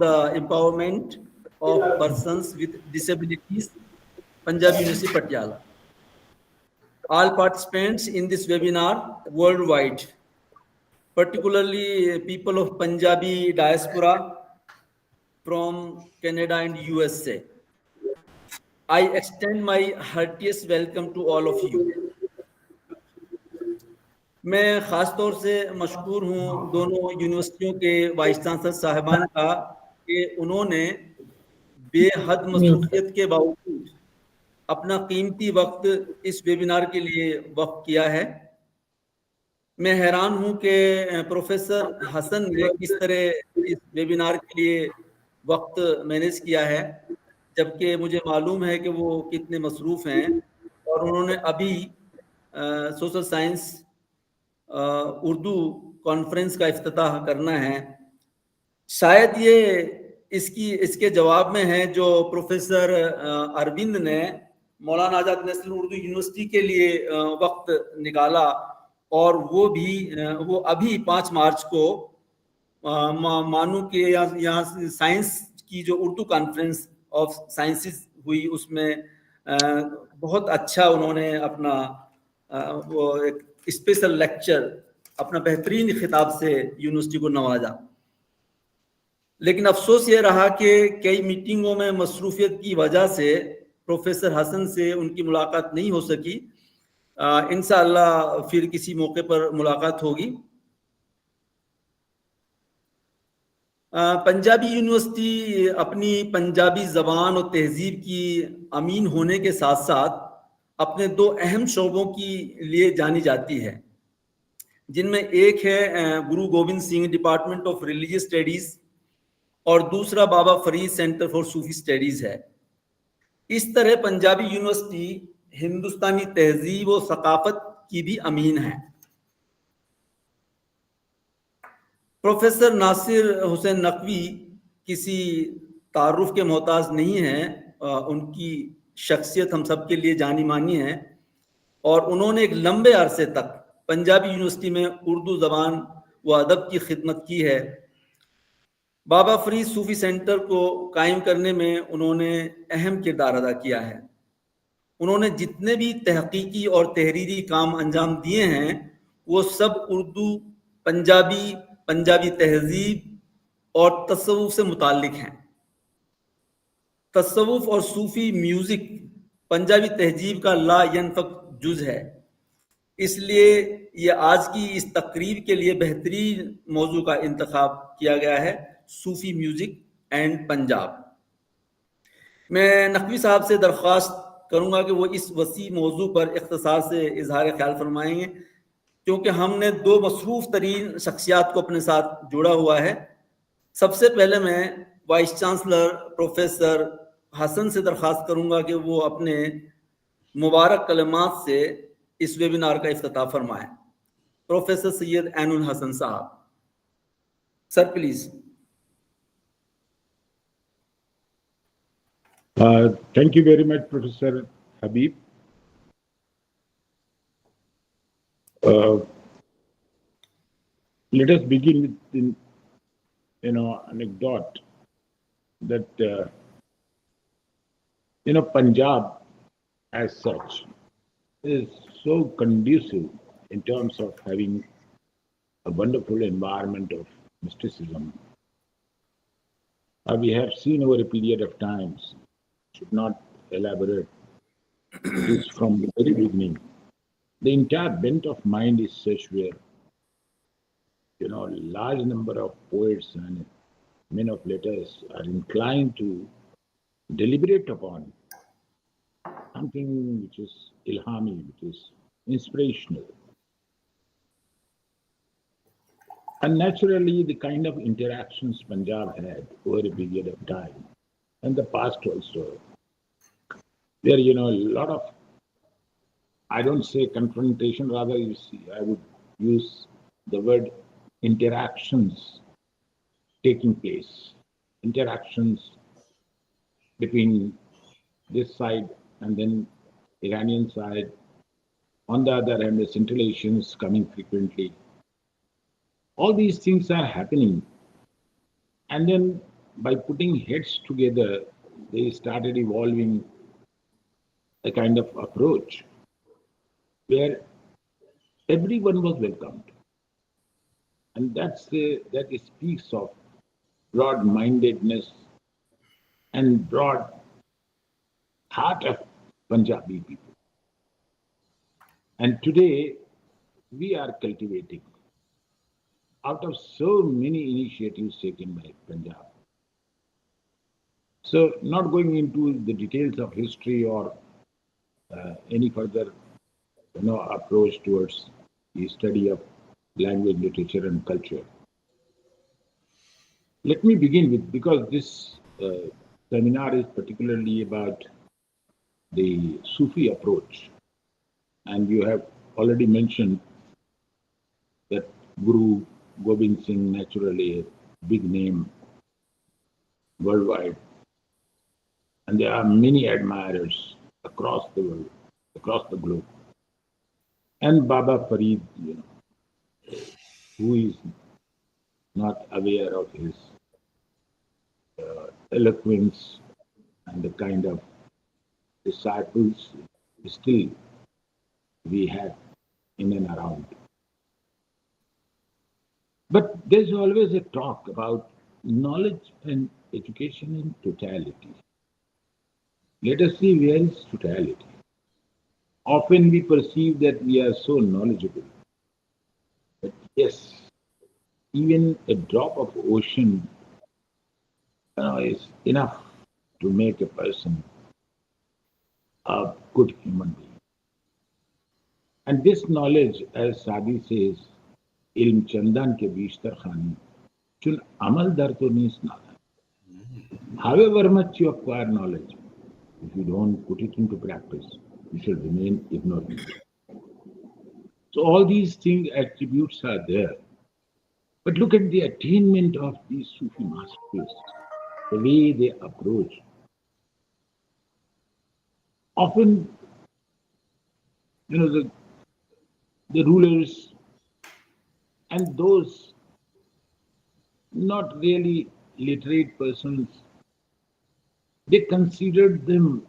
the Empowerment of Persons with Disabilities, Punjab University, Patiala. All participants in this webinar worldwide, particularly people of Punjabi diaspora from Canada and USA. I extend my heartiest welcome to all of you. میں خاص طور سے مشکور ہوں دونوں یونیورسٹیوں کے vice chancellor صاحبان کا کہ انہوں نے بے حد مصروفیت کے باوجود اپنا قیمتی وقت اس ویبینار کے لیے وقف کیا ہے. میں حیران ہوں کہ پروفیسر حسن نے کس طرح اس ویبینار کے لیے وقت مینیج کیا ہے، جبکہ مجھے معلوم ہے کہ وہ کتنے مصروف ہیں، اور انہوں نے ابھی سوشل سائنس اردو کانفرنس کا افتتاح کرنا ہے. شاید یہ اس کے جواب میں ہے جو پروفیسر اروند نے مولانا آزاد نیشنل اردو یونیورسٹی کے لیے وقت نکالا، اور وہ ابھی 5 مارچ کو مانو کے یہاں سائنس کی جو اردو کانفرنس آف سائنسز ہوئی، اس میں بہت اچھا انہوں نے اپنا وہ ایک اسپیشل لیکچر اپنا بہترین خطاب سے یونیورسٹی کو نوازا. لیکن افسوس یہ رہا کہ کئی میٹنگوں میں مصروفیت کی وجہ سے پروفیسر حسن سے ان کی ملاقات نہیں ہو سکی. انشاءاللہ پھر کسی موقع پر ملاقات ہوگی. پنجابی یونیورسٹی اپنی پنجابی زبان اور تہذیب کی امین ہونے کے ساتھ ساتھ اپنے 2 اہم شعبوں کی لیے جانی جاتی ہے، جن میں ایک ہے Guru Gobind Singh department of religious studies اور دوسرا Baba Farid centre for Sufi studies ہے. اس طرح پنجابی یونیورسٹی ہندوستانی تہذیب و ثقافت کی بھی امین ہے. پروفیسر ناصر حسین نقوی کسی تعارف کے محتاج نہیں ہیں، ان کی شخصیت ہم سب کے لیے جانی مانی ہے، اور انہوں نے ایک لمبے عرصے تک پنجابی یونیورسٹی میں اردو زبان و ادب کی خدمت کی ہے. بابا فرید صوفی سینٹر کو قائم کرنے میں انہوں نے اہم کردار ادا کیا ہے. انہوں نے جتنے بھی تحقیقی اور تحریری کام انجام دیے ہیں وہ سب اردو، پنجابی تہذیب اور تصوف سے متعلق ہیں. تصوف اور صوفی میوزک پنجابی تہذیب کا لا ینفک جز ہے. اس لیے یہ آج کی اس تقریب کے لیے بہترین موضوع کا انتخاب کیا گیا ہے، صوفی میوزک اینڈ پنجاب. میں نقوی صاحب سے درخواست کروں گا کہ وہ اس وسیع موضوع پر اختصار سے اظہار خیال فرمائیں گے، کیونکہ ہم نے 2 مصروف ترین شخصیات کو اپنے ساتھ جوڑا ہوا ہے. سب سے پہلے میں وائس چانسلر پروفیسر حسن سے درخواست کروں گا کہ وہ اپنے مبارک کلمات سے اس ویبینار کا افتتاح فرمائیں. پروفیسر سید عین الحسن صاحب، sir please. Thank you very much, Professor Habib. Let us begin with anecdote that Punjab as such is so conducive in terms of having a wonderful environment of mysticism. We have seen over a period of times, should not elaborate this from the very beginning. The entire bent of mind is such where large number of poets and men of letters are inclined to deliberate upon something which is ilhami, which is inspirational. And naturally, the kind of interactions Punjab had over a period of time, and the past also, there, a lot of, I don't say confrontation, rather I would use the word interactions taking place. Interactions between this side and then Iranian side. On the other hand, the scintillations coming frequently. All these things are happening. And then by putting heads together, they started evolving a kind of approach where everyone was welcomed. And that speaks of broad mindedness and broad heart of Punjabi people. And today we are cultivating out of so many initiatives taken by Punjab. So, not going into the details of history or any further approach towards the study of language, literature, and culture. Let me begin with, because this seminar is particularly about the Sufi approach, and you have already mentioned that Guru Gobind Singh, naturally a big name worldwide, and there are many admirers across the world, across the globe. And Baba Farid, who is not aware of his eloquence and the kind of disciples still we have in and around. But there's always a talk about knowledge and education in totality. Let us see where is totality. Often we perceive that we are so knowledgeable. But yes, even a drop of ocean is enough to make a person a good human being. And this knowledge, as Sadi says, ilm chandan ke bishtar khani, chun amal dar to nahi snana. However much you acquire knowledge, if you don't put it into practice, you shall remain ignorant. So all these things, attributes are there. But look at the attainment of these Sufi masters, the way they approach. Often, the rulers and those not really literate persons, they considered them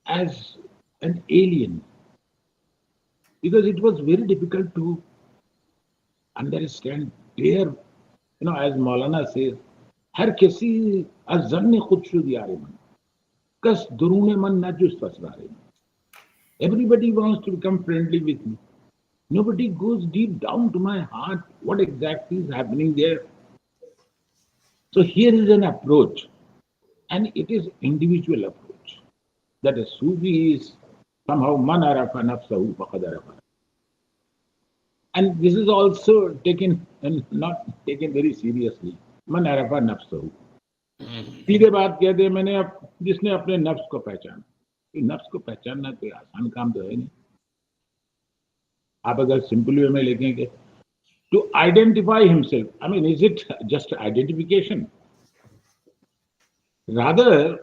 as an alien because it was very difficult to understand their, as Maulana says, हर किसी अज़न खुद शुद यारे मन कस दुरूने मन न जुस फसरारे. Everybody wants to become friendly with me. Nobody goes deep down to my heart what exactly is happening there. So here is an approach, and it is individual approach. That a Sufi is somehow man arafa nafsahu faqad arafa. And this is also taken and not taken very seriously. Man arafa nafsahu. सीधे बात कह दे मैंने जिसने अपने नफ्स को पहचाना. नफ्स को पहचानना कोई आसान काम तो है नहीं. आप अगर सिंपल वे में लिखेंगे to identify himself, I mean, is it just identification? Rather,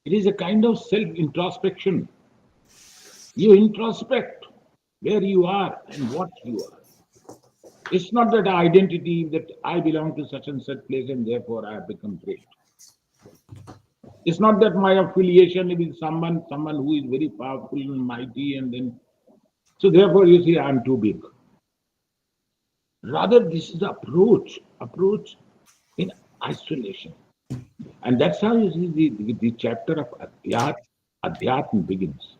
it is a kind of self-introspection. You introspect where you are and what you are. It's not that identity that I belong to such and such place and therefore I have become great. It's not that my affiliation with someone who is very powerful and mighty and then, so therefore you see I'm too big. Rather, this is the approach in isolation. And that's how you see the chapter of Adhyatm begins.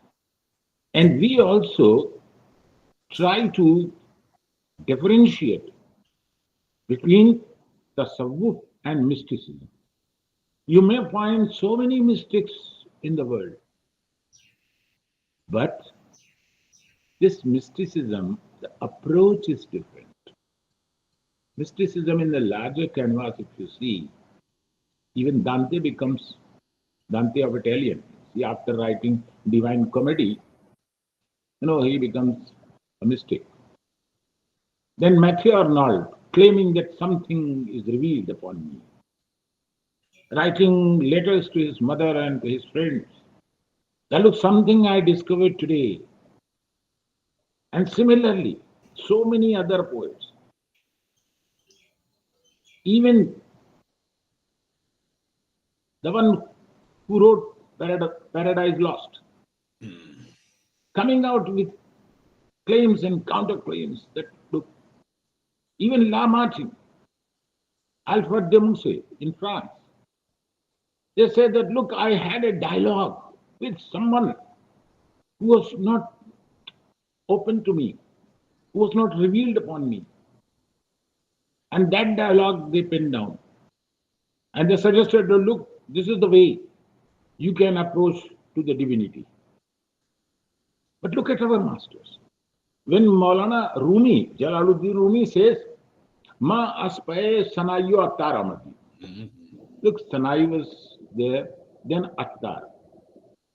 And we also try to differentiate between tasawwuf and mysticism. You may find so many mystics in the world, but this mysticism, the approach is different. Mysticism in the larger canvas, if you see, even Dante becomes Dante of Italian. See, after writing Divine Comedy, he becomes a mystic. Then Matthew Arnold, claiming that something is revealed upon me, writing letters to his mother and to his friends. That look, something I discovered today. And similarly, so many other poets. Even the one who wrote Paradise Lost, coming out with claims and counterclaims that, look, even Lamartine, Alfred de Musset in France, they said that, look, I had a dialogue with someone who was not open to me, who was not revealed upon me. And that dialogue they penned down. And they suggested, look, this is the way you can approach to the divinity. But look at our masters. When Maulana Rumi, Jalaluddin Rumi says, Ma aspaye sanayo attar amadi. Look, Sanai was there, then Attar.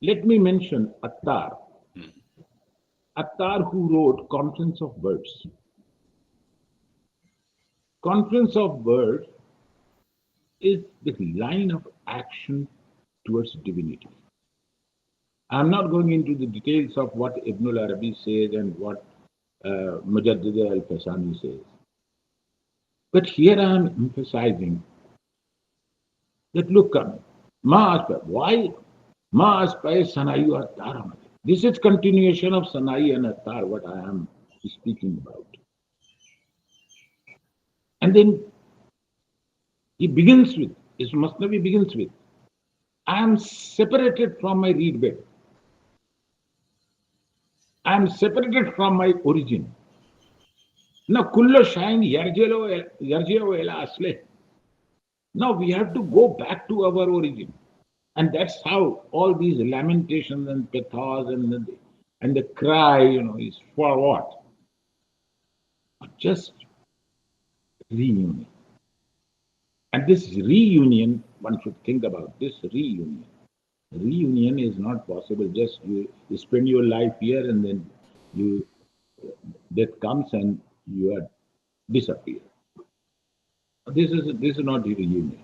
Let me mention Attar. Attar who wrote Conference of Birds. Conference of Birds is the line of action towards divinity. I'm not going into the details of what Ibn al-Arabi says and what Mujaddid al-Fasani says. But here I am emphasizing that, look, why? Ma aspaye sanayu attar amadi. This is continuation of Sanai and Attar, what I am speaking about. And then he begins with, his Masnavi begins with, I am separated from my reed bed. I am separated from my origin. Now, kullo shayin yarjeo ela asle. Now we have to go back to our origin. And that's how all these lamentations and pathos and the cry, is for what? Just reunion. And this reunion, one should think about this reunion. Reunion is not possible. Just you spend your life here and then death comes and you are disappear. This is not the reunion.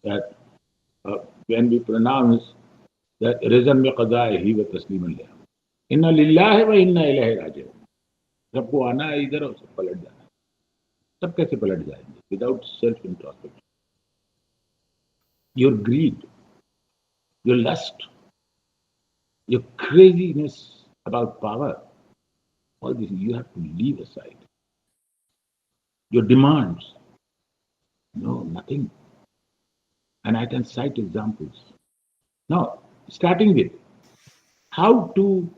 That when we pronounce that rizan में qadaihi wa tasliman liha. Inna lillahi wa inna ilaihi raji'un. सबको आना है इधर और सब पलट जाना है. सब कैसे पलट जाएंगे? Without self-introspection. Your greed, your lust, your craziness about power, all this you have to leave aside. Your demands, no, nothing. And I can cite examples. Now, starting with how to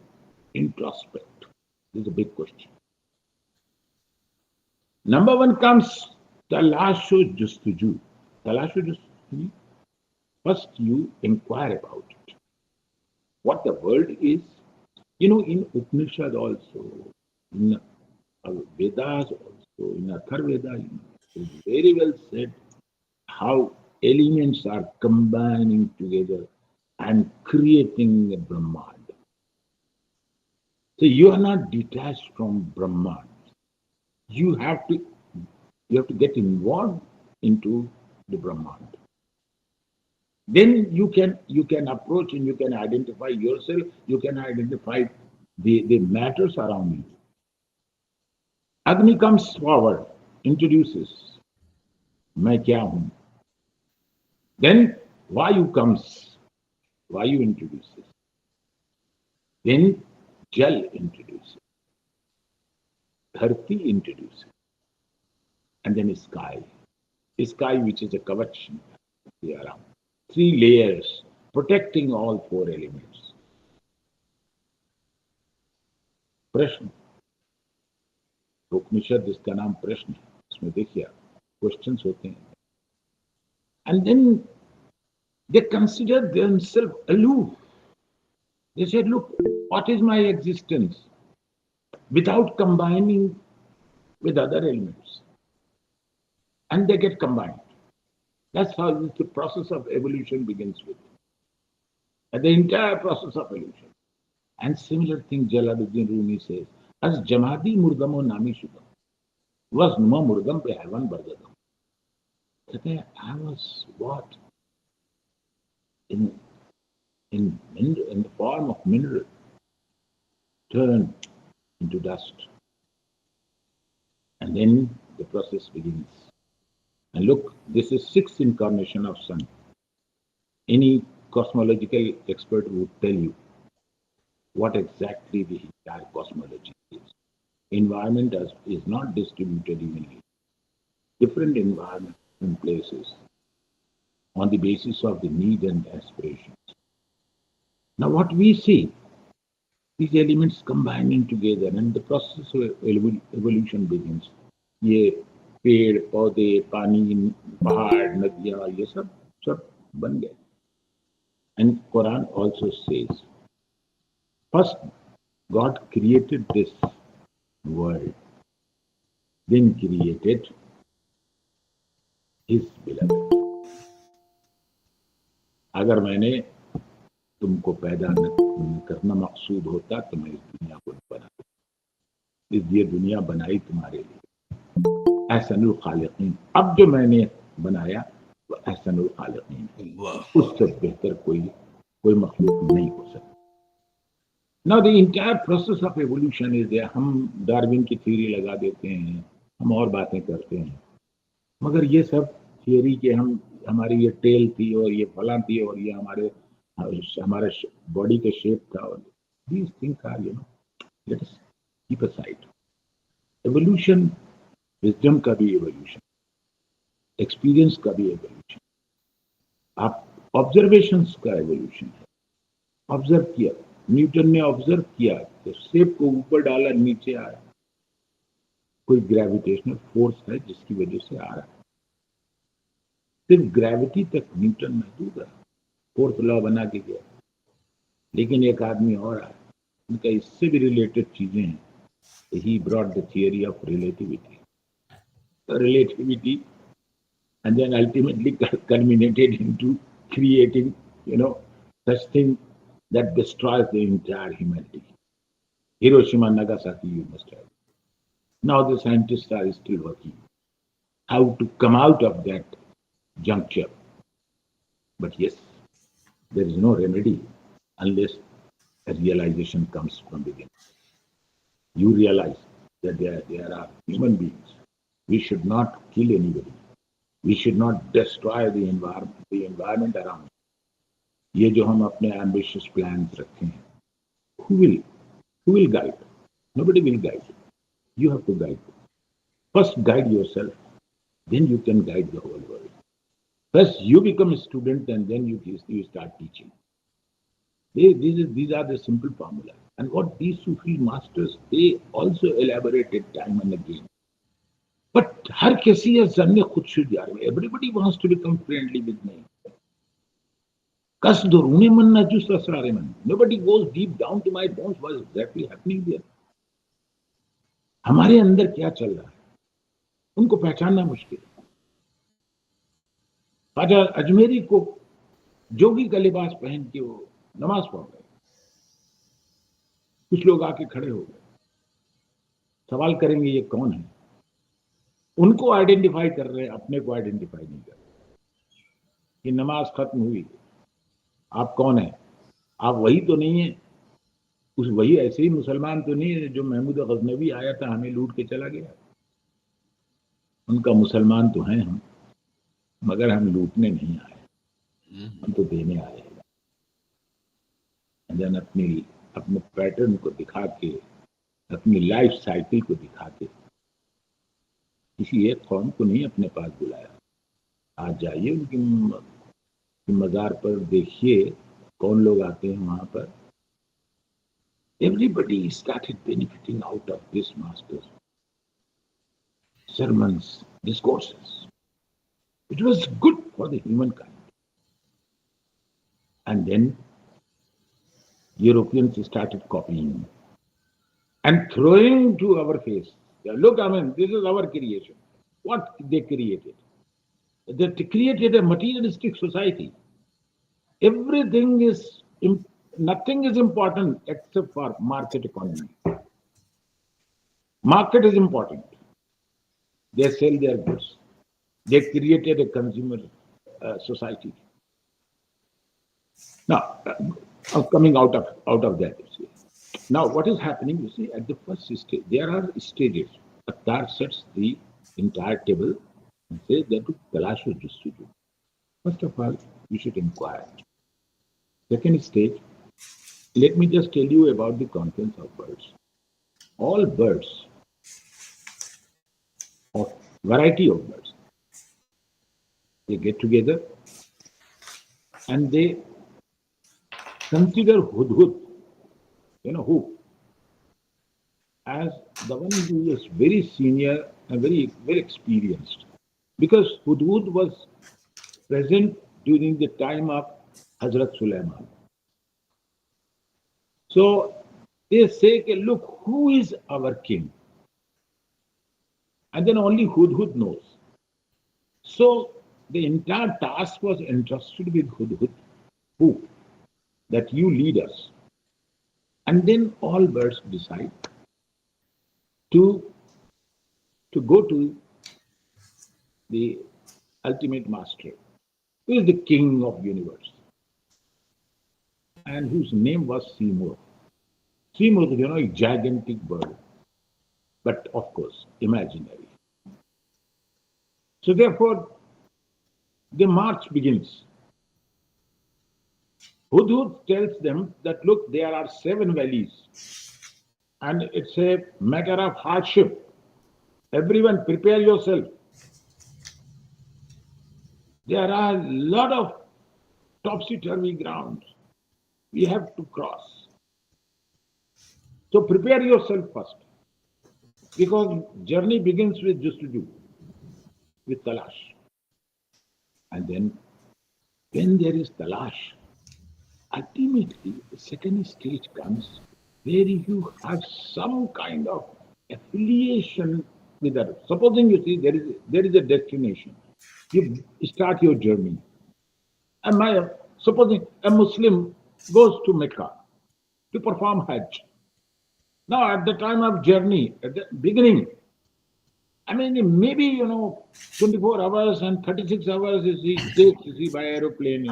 introspect. This is a big question. Number one comes talashu justuju. Talashu justuju. First, you inquire about it. What the world is. In Upanishad also, in Vedas also, in Atharvaveda, it's very well said how elements are combining together and creating a Brahman. So you are not detached from Brahman. You have to get involved into the Brahman. Then you can approach and you can identify yourself, you can identify the matters around you. Agni comes forward, introduces, मैं क्या हूं? Then Vayu comes, Vayu introduces. Then Jal introduces. Dharti introduces. And then sky. Sky which is a kavach around. 3 layers protecting all 4 elements. प्रश्न. उपनिषद इसका नाम प्रश्न है. इसमें देखिए क्वेश्चंस होते हैं. And then they consider themselves aloof. They said, look, what is my existence? Without combining with other elements. And they get combined. That's how the process of evolution begins with. And the entire process of evolution. And similar thing Jalaluddin Rumi says, as Jamadi Murdamo Nami Shudam, was Numa Murdam pe Hayvan Bardadam. I was what? In the form of mineral, turned into dust. And then the process begins. And look, this is 6th incarnation of sun. any cosmological expert would tell you what exactly the entire cosmology is. Environment is not distributed evenly. Different environments and places on the basis of the need and aspirations. Now, what we see, these elements combining together and the process of evolution begins. ये पेड़ पौधे पानी पहाड़ नदियाँ ये सब सब बन गए. And Quran also says, first God created this world, then created His beloved. अगर मैंने तुमको पैदा न करना मकसूद होता तो मैं इस दुनिया को बनाता. ये दुनिया बनाई तुम्हारे लिए. एहसनुल खालिकीन. अब जो मैंने बनाया वो एहसनुल खालिकीन है. उससे बेहतर कोई मखलूक नहीं हो सकता. Now the entire process of evolution is there. हम डार्विन की थ्योरी लगा देते हैं, हम और बातें करते हैं, मगर ये सब थियरी के हमारी ये टेल थी और ये फलां थी और ये हमारे बॉडी के शेप था और these things are, let us keep aside. Evolution, wisdom का भी evolution, experience का भी evolution, आप observations का evolution है. ऑब्जर्व किया, न्यूटन ने ऑब्जर्व किया तो शेप को ऊपर डाला नीचे आया. कोई ग्रेविटेशनल फोर्स है जिसकी वजह से आ रहा है. सिर्फ ग्रेविटी तक न्यूटन महदूद है, फोर्थ लॉ बना के गया. लेकिन एक आदमी और आया, उनका इससे भी रिलेटेड चीजें हैं. He brought the theory of relativity and then ultimately culminated into creating, such thing that destroys the entire humanity. Hiroshima, Nagasaki, you must have. Now the scientists are still working how to come out of that juncture. But yes, there is no remedy unless a realization comes from within. You realize that there are human beings. We should not kill anybody. We should not destroy the environment around us. ये जो हम अपने ambitious plans रखे हैं, who will guide? Nobody will guide you. You have to guide. First guide yourself, then you can guide the whole world. First you become a student and then you start teaching. These are the simple formula. And what these Sufi masters, they also elaborated time and again. But हर किसी या जन्ने खुद शुद्ध यार में. Everybody wants to become friendly with me. कसदुरूने मन ना जुस असरारे मन. Nobody goes deep down to my bones. What is exactly happening there? हमारे अंदर क्या चल रहा है उनको पहचानना मुश्किल है. ख्वाजा अजमेरी को जोगी का लिबास पहन के वो नमाज पढ़ रहे. कुछ लोग आके खड़े हो गए, सवाल करेंगे ये कौन है. उनको आइडेंटिफाई कर रहे हैं, अपने को आइडेंटिफाई नहीं कर रहे. कि नमाज खत्म हुई, आप कौन है? आप वही तो नहीं है, वही ऐसे ही मुसलमान तो नहीं है जो महमूद गजनवी आया था हमें लूट के चला गया. उनका मुसलमान तो हैं हम, मगर हम लूटने नहीं आए, हम तो देने आए हैं. जन अपने पैटर्न को दिखा के, अपनी लाइफ साइकिल को दिखा के किसी एक कौम को नहीं अपने पास बुलाया. आज जाइए उनकी मजार पर, देखिए कौन लोग आते हैं वहां पर. Everybody started benefiting out of this master's sermons, discourses. It was good for the humankind. And then Europeans started copying and throwing to our face. Look, this is our creation. What they created? They created a materialistic society. Everything is, nothing is important except for market economy. Market is important. They sell their goods. They created a consumer society. Now, coming out of that, you see. Now, what is happening? You see, at the first stage, there are stages. Attar sets the entire table and says that Talash was distributed. First of all, you should inquire. Second stage, let me just tell you about the contents of birds. All birds, or variety of birds, they get together and they consider hudhud, who, as the one who is very senior and very experienced. Because hudhud was present during the time of Hazrat Sulaiman. So they say, okay, look, who is our king? And then only Hudhud knows. So the entire task was entrusted with Hudhud, who? That you lead us. And then all birds decide to, to go to the ultimate master, who is the king of universe, and whose name was Seymour. Seymour, a gigantic bird, but of course, imaginary. So therefore, the march begins. Hudhud tells them that, look, there are 7 valleys, and it's a matter of hardship. Everyone, prepare yourself. There are a lot of topsy-turvy grounds we have to cross. So prepare yourself first, because journey begins with Justuju, with Talash. And then when there is Talash, ultimately the second stage comes where you have some kind of affiliation with others. Supposing you see there is a destination, you start your journey. Supposing a Muslim goes to Mecca to perform Hajj. Now, at the time of journey, at the beginning, maybe 24 hours and 36 hours is he takes, by aeroplane,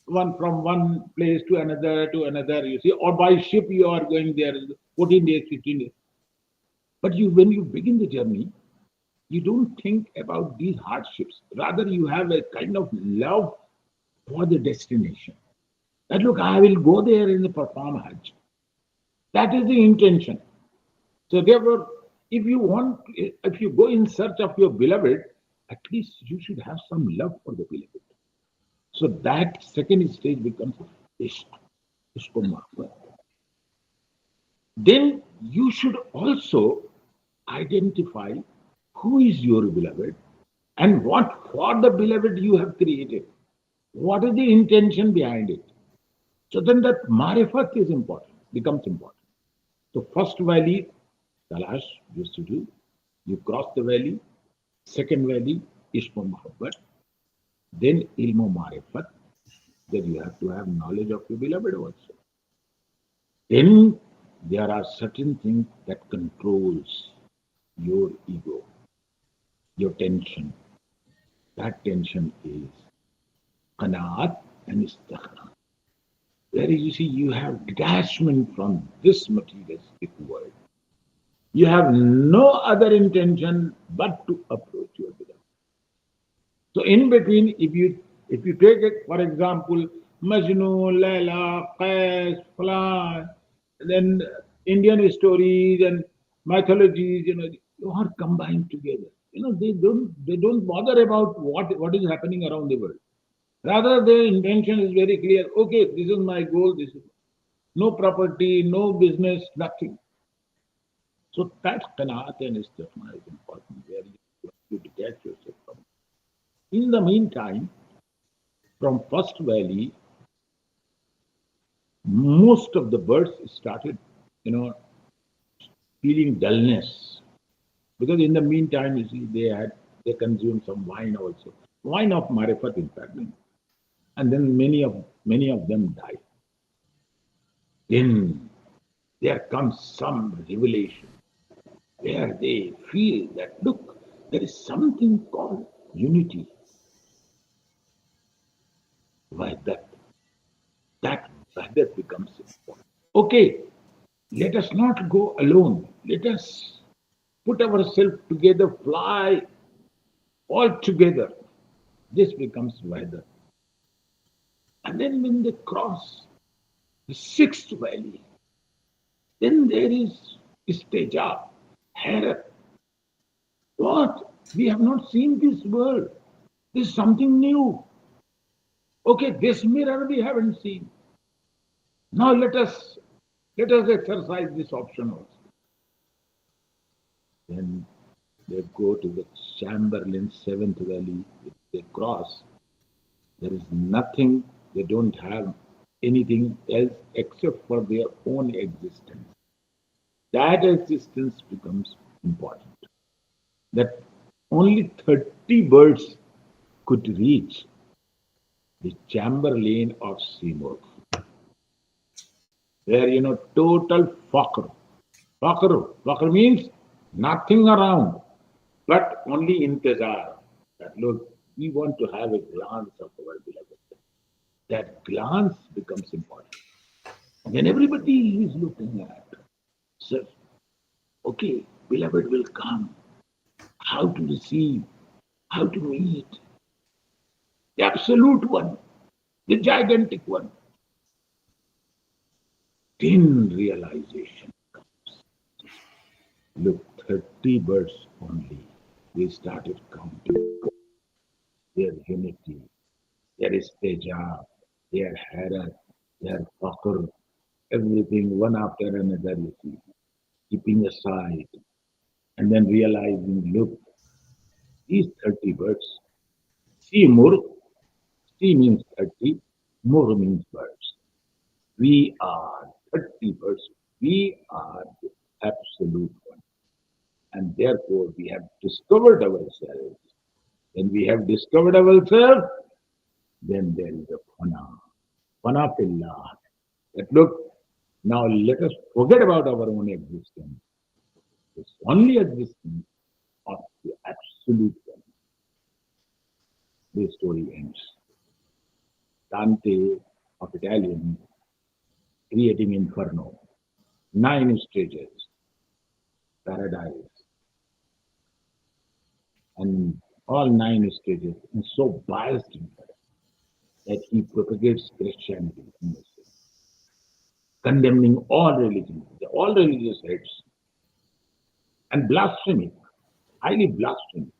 from one place to another, you see, or by ship you are going there 14 days, 15 days. But when you begin the journey, you don't think about these hardships. Rather, you have a kind of love for the destination. That, look, I will go there and perform Hajj. That is the intention. So therefore, if you go in search of your beloved, at least you should have some love for the beloved. So that second stage becomes ishq. Then you should also identify who is your beloved and what for the beloved you have created. What is the intention behind it? So then that marifat is important, becomes important. So first valley, Talash used to do. You cross the valley. Second valley, Ishq Muhabbat. Then Ilmu Marifat. Then you have to have knowledge of your beloved also. Then there are certain things that controls your ego, your tension. That tension is qanaat and istighna. Where you see you have detachment from this materialistic world. You have no other intention but to approach your beloved. So in between, if you take it, for example, Majnu, Laila, Qais, Falan, then Indian stories and mythologies, you are combined together. They don't bother about what is happening around the world. Rather, their intention is very clear. Okay, this is my goal. This is no property, no business, nothing. So that qanaat and istighna is important, where you detach yourself from it. In the meantime, from first valley, most of the birds started, feeling dullness. Because in the meantime, you see, they consumed some wine also. Wine of marifat, in fact. And then many of them died. Then there comes some revelation where they feel that, look, there is something called unity. Why that becomes important. Okay, let us not go alone. Let us put ourselves together, fly all together. This becomes Veda. And then when they cross the sixth valley, then there is Isteja, Herat. What? We have not seen this world. This is something new. Okay, this mirror we haven't seen. Now let us exercise this option also. Then they go to the Chamberlain seventh valley. If they cross, there is nothing, they don't have anything else except for their own existence. That existence becomes important. That only 30 birds could reach the Chamberlain of Seymour. Where, total fakr. Fakr means nothing around, but only intezar. That look, we want to have a glance of our beloved. That glance becomes important. Then everybody is looking at, sir, okay, beloved will come. How to receive, how to meet. The absolute one, the gigantic one. Then realization comes. Look, 30 birds only. They started counting their unity, their isteja, their harat, their fakr, everything one after another, you see, keeping aside, and then realizing, look, these 30 birds, see mur, see means 30, mur means birds. We are 30 birds, we are the absolute one. And therefore we have discovered ourselves. When we have discovered ourselves, then there is a fana fillah. That look, now let us forget about our own existence. It's only existence of the absolute one. The story ends. Dante of Italian creating Inferno, 9 stages, paradise, and all 9 stages, and so biased in fact that he propagates Christianity in this way, condemning all religions, all religious heads, and blasphemy, highly blasphemy.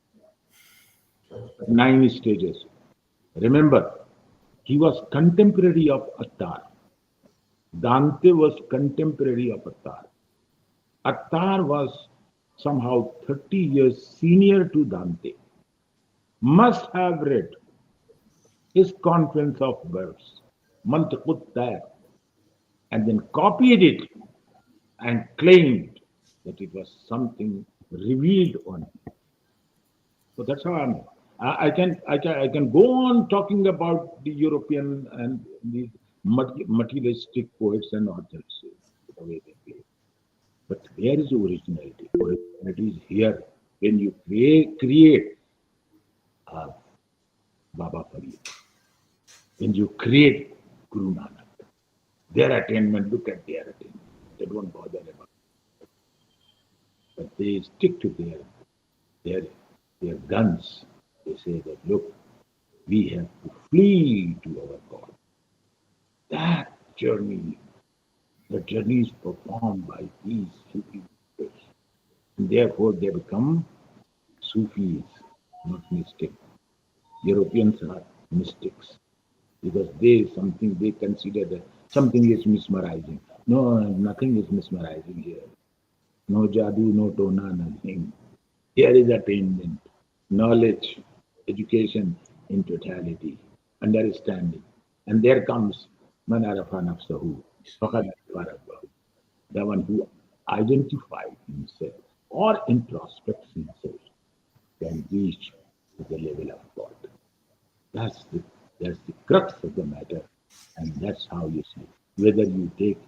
9 stages. Remember, he was contemporary of Attar. Dante was contemporary of Attar. Attar was somehow 30 years senior to Dante. Must have read his Conference of Birds, Mantiqut Tair, and then copied it and claimed that it was something revealed on it. So that's how I can go on talking about the European and these materialistic poets and authors, the way they play. But where is originality? Originality is here when you create Baba Farid, when you create Guru Nanak. Their attainment, look at their attainment. They don't bother about it. But they stick to their guns. They say that, look, we have to flee to our God. That journey, the journey is performed by these Sufi masters. And therefore they become Sufis, not mystics. Europeans are mystics because they consider that something is mesmerizing. No, nothing is mesmerizing here. No jadoo, no tona, nothing. Here is attainment, knowledge, education in totality, understanding. And there comes man arafa nafsahu, faqad arafa rabbahu. The one who identifies himself or introspects himself can reach to the level of God. That's the crux of the matter, and that's how you see. Whether you take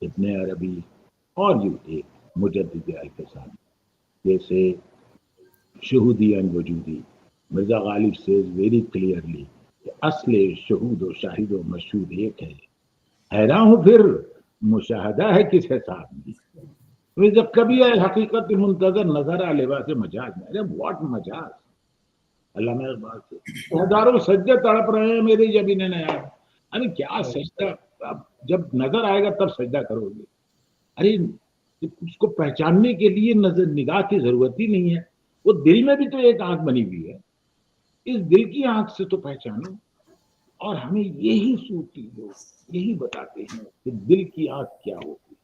Ibn Arabi or you take Mujaddid al-Fasani, they say Shuhudi and Wajudi. Mirza Ghalib says very clearly, असले शहूद व शाहिद व मशहूद एक है, हैरान हूं फिर मुशाहदा है किस हिसाब में। जब कभी आए हकीकत मुंतजर नजर आ लेवा से मजाज में, अरे व्हाट मजाज। अल्लाह मेरे बात से हजारों सज्जे तड़प रहे हैं मेरी जबीन नया, अरे क्या सजदा, अब जब नजर आएगा तब सजदा करोगे। अरे उसको पहचानने के लिए नजर निगाह की जरूरत ही नहीं है, वो दिल में भी तो एक आंख बनी हुई है, इस दिल की आंख से तो पहचानो। और हमें यही सूफी लोग यही बताते हैं कि दिल की आंख क्या होती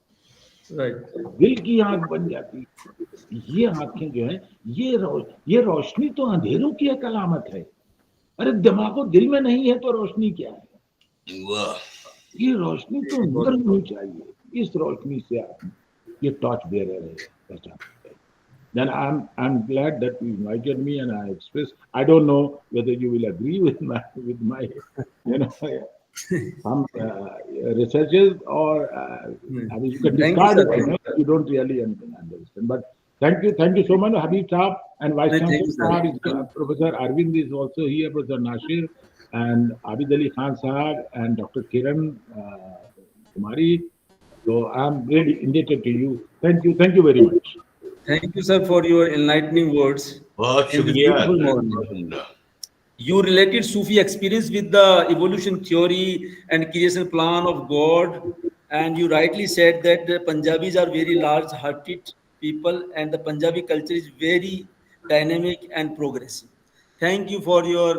राइट। है, दिल की आंख बन जाती है। ये आंखें जो है, ये रोशनी तो अंधेरों की एक अलामत है। अरे दिमागो दिल में नहीं है तो रोशनी क्या है? वाह, ये रोशनी तो अंदर होनी चाहिए, इस रोशनी से आप ये टॉर्च बेयरर है पहचान। Then I'm glad that you invited me, and I express. I don't know whether you will agree with my you know some researches, or I mean you can thank you discard sir, it. Thank you. You don't really understand. But thank you so much, Habib Saab, and Vice नहीं, thank Chancellor you Sahab. Sir. Professor Arvind is also here. Professor Nashir and Abid Ali Khan Sahab and Dr. Kiran Kumari. So I'm really indebted to you. Thank you very much. Thank you, sir, for your enlightening words बहुत in this शुक्रिया, beautiful morning. जज़ाकल्लाह। You related Sufi experience with the evolution theory and creation plan of God, and you rightly said that the Punjabis are very large-hearted people, and the Punjabi culture is very dynamic and progressive. Thank you for your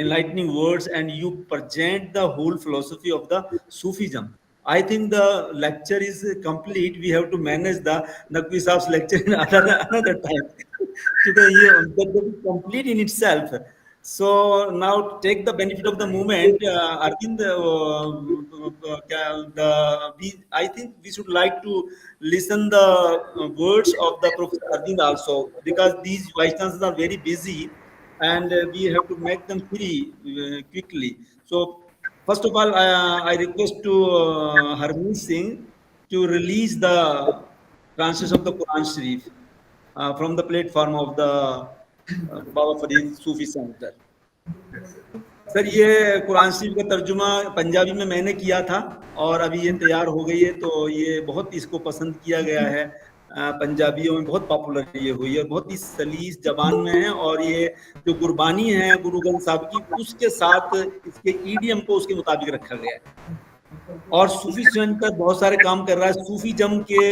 enlightening words, and you present the whole philosophy of the Sufism. I think the lecture is complete. We have to manage the Naqvi Saab's lecture in another time. Because that is complete in itself. So now take the benefit of the moment. Arvind, I think we should like to listen the words of the Professor Arvind also, because these vice chancellors are very busy, and we have to make them free quickly. So first of all, I request to Harmeet Singh to release the translation of the Quran Sharif from the platform of the Baba Farid Sufi Center. Sir, ये कुरान शरीफ का तर्जुमा पंजाबी में मैंने किया था, और अभी ये तैयार हो गई है, तो ये बहुत इसको पसंद किया गया है। पंजाबियों में बहुत पॉपुलर ये हुई है, और बहुत ही सलीस जबान में है, और ये जो गुरबानी है गुरु ग्रंथ साहब की, उसके साथ इसके ईडीएम को उसके मुताबिक रखा गया है। और सूफी सेंटर बहुत सारे काम कर रहा है। सूफीजम के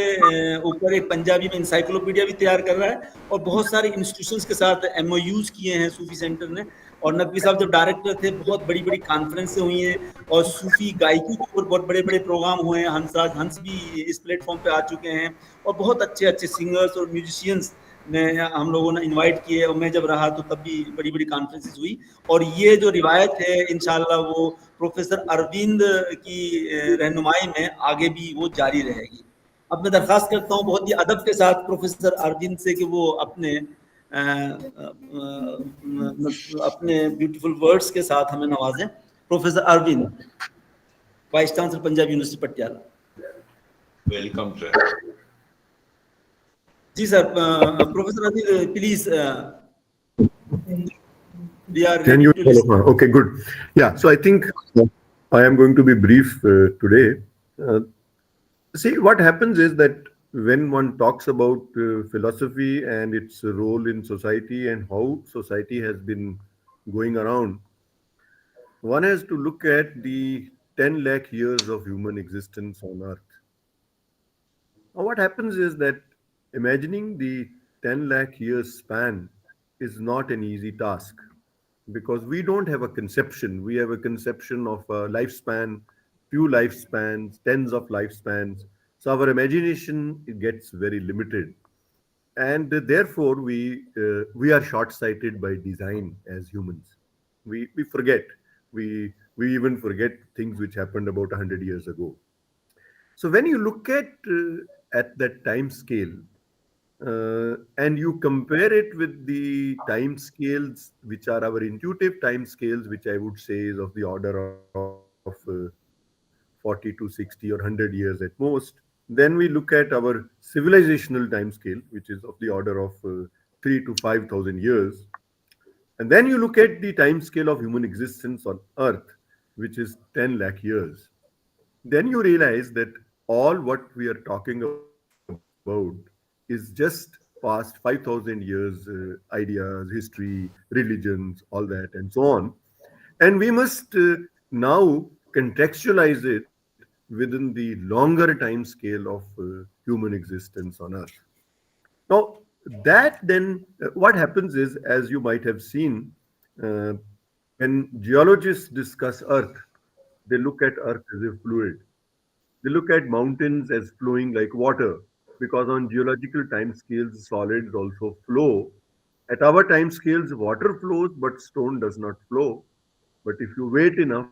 ऊपर एक पंजाबी में इंसाइक्लोपीडिया भी तैयार कर रहा है, और बहुत सारे इंस्टीट्यूशंस के साथ एमओयूज किए हैं सूफी सेंटर ने। और नकवी साहब जब डायरेक्टर थे, बहुत बड़ी बड़ी कॉन्फ्रेंसें हुई हैं, और सूफी गायकी के ऊपर बहुत बड़े बड़े प्रोग्राम हुए हैं। हंसराज हंस भी इस प्लेटफॉर्म पे आ चुके हैं, और बहुत अच्छे अच्छे सिंगर्स और म्यूजिशियंस ने हम लोगों ने इनवाइट किए, और मैं जब रहा तो तब भी बड़ी बड़ी कॉन्फ्रेंसेस हुई। और ये जो रिवायत है, इंशाल्लाह वो प्रोफेसर अरविंद की रहनुमाई में आगे भी वो जारी रहेगी। अब मैं दरख्वास्त करता हूँ बहुत ही अदब के साथ प्रोफेसर अरविंद से कि वो अपने ब्यूटीफुल वर्ड्स के साथ हमें नवाजें। Professor Arvind, vice chancellor Punjab university Patiala. Welcome sir. जी sir, professor Arvind please, we are Can ready you to follow? listen. Okay, good. Yeah, so I think I am going to be brief today. Uh, See, what happens is that when one talks about philosophy and its role in society and how society has been going around, one has to look at the 10 lakh years of human existence on Earth. Now, what happens is that imagining the 10 lakh years span is not an easy task because we don't have a conception. We have a conception of a lifespan, few lifespans, tens of lifespans. So our imagination it gets very limited, and therefore we are short-sighted by design as humans. We forget. We even forget things which happened about 100 years ago. So when you look at that time scale, and you compare it with the time scales which are our intuitive time scales, which I would say is of the order of 40 to 60 or 100 years at most. Then we look at our civilizational time scale, which is of the order of 3 to 5,000 years. And then you look at the time scale of human existence on Earth, which is 10 lakh years. Then you realize that all what we are talking about is just past 5,000 years ideas, history, religions, all that, and so on. And we must now contextualize it within the longer time scale of human existence on Earth. Now, that then, what happens is, as you might have seen, uh, when geologists discuss Earth, they look at Earth as a fluid. They look at mountains as flowing like water, because on geological time scales, solids also flow. At our time scales, water flows, but stone does not flow. But if you wait enough,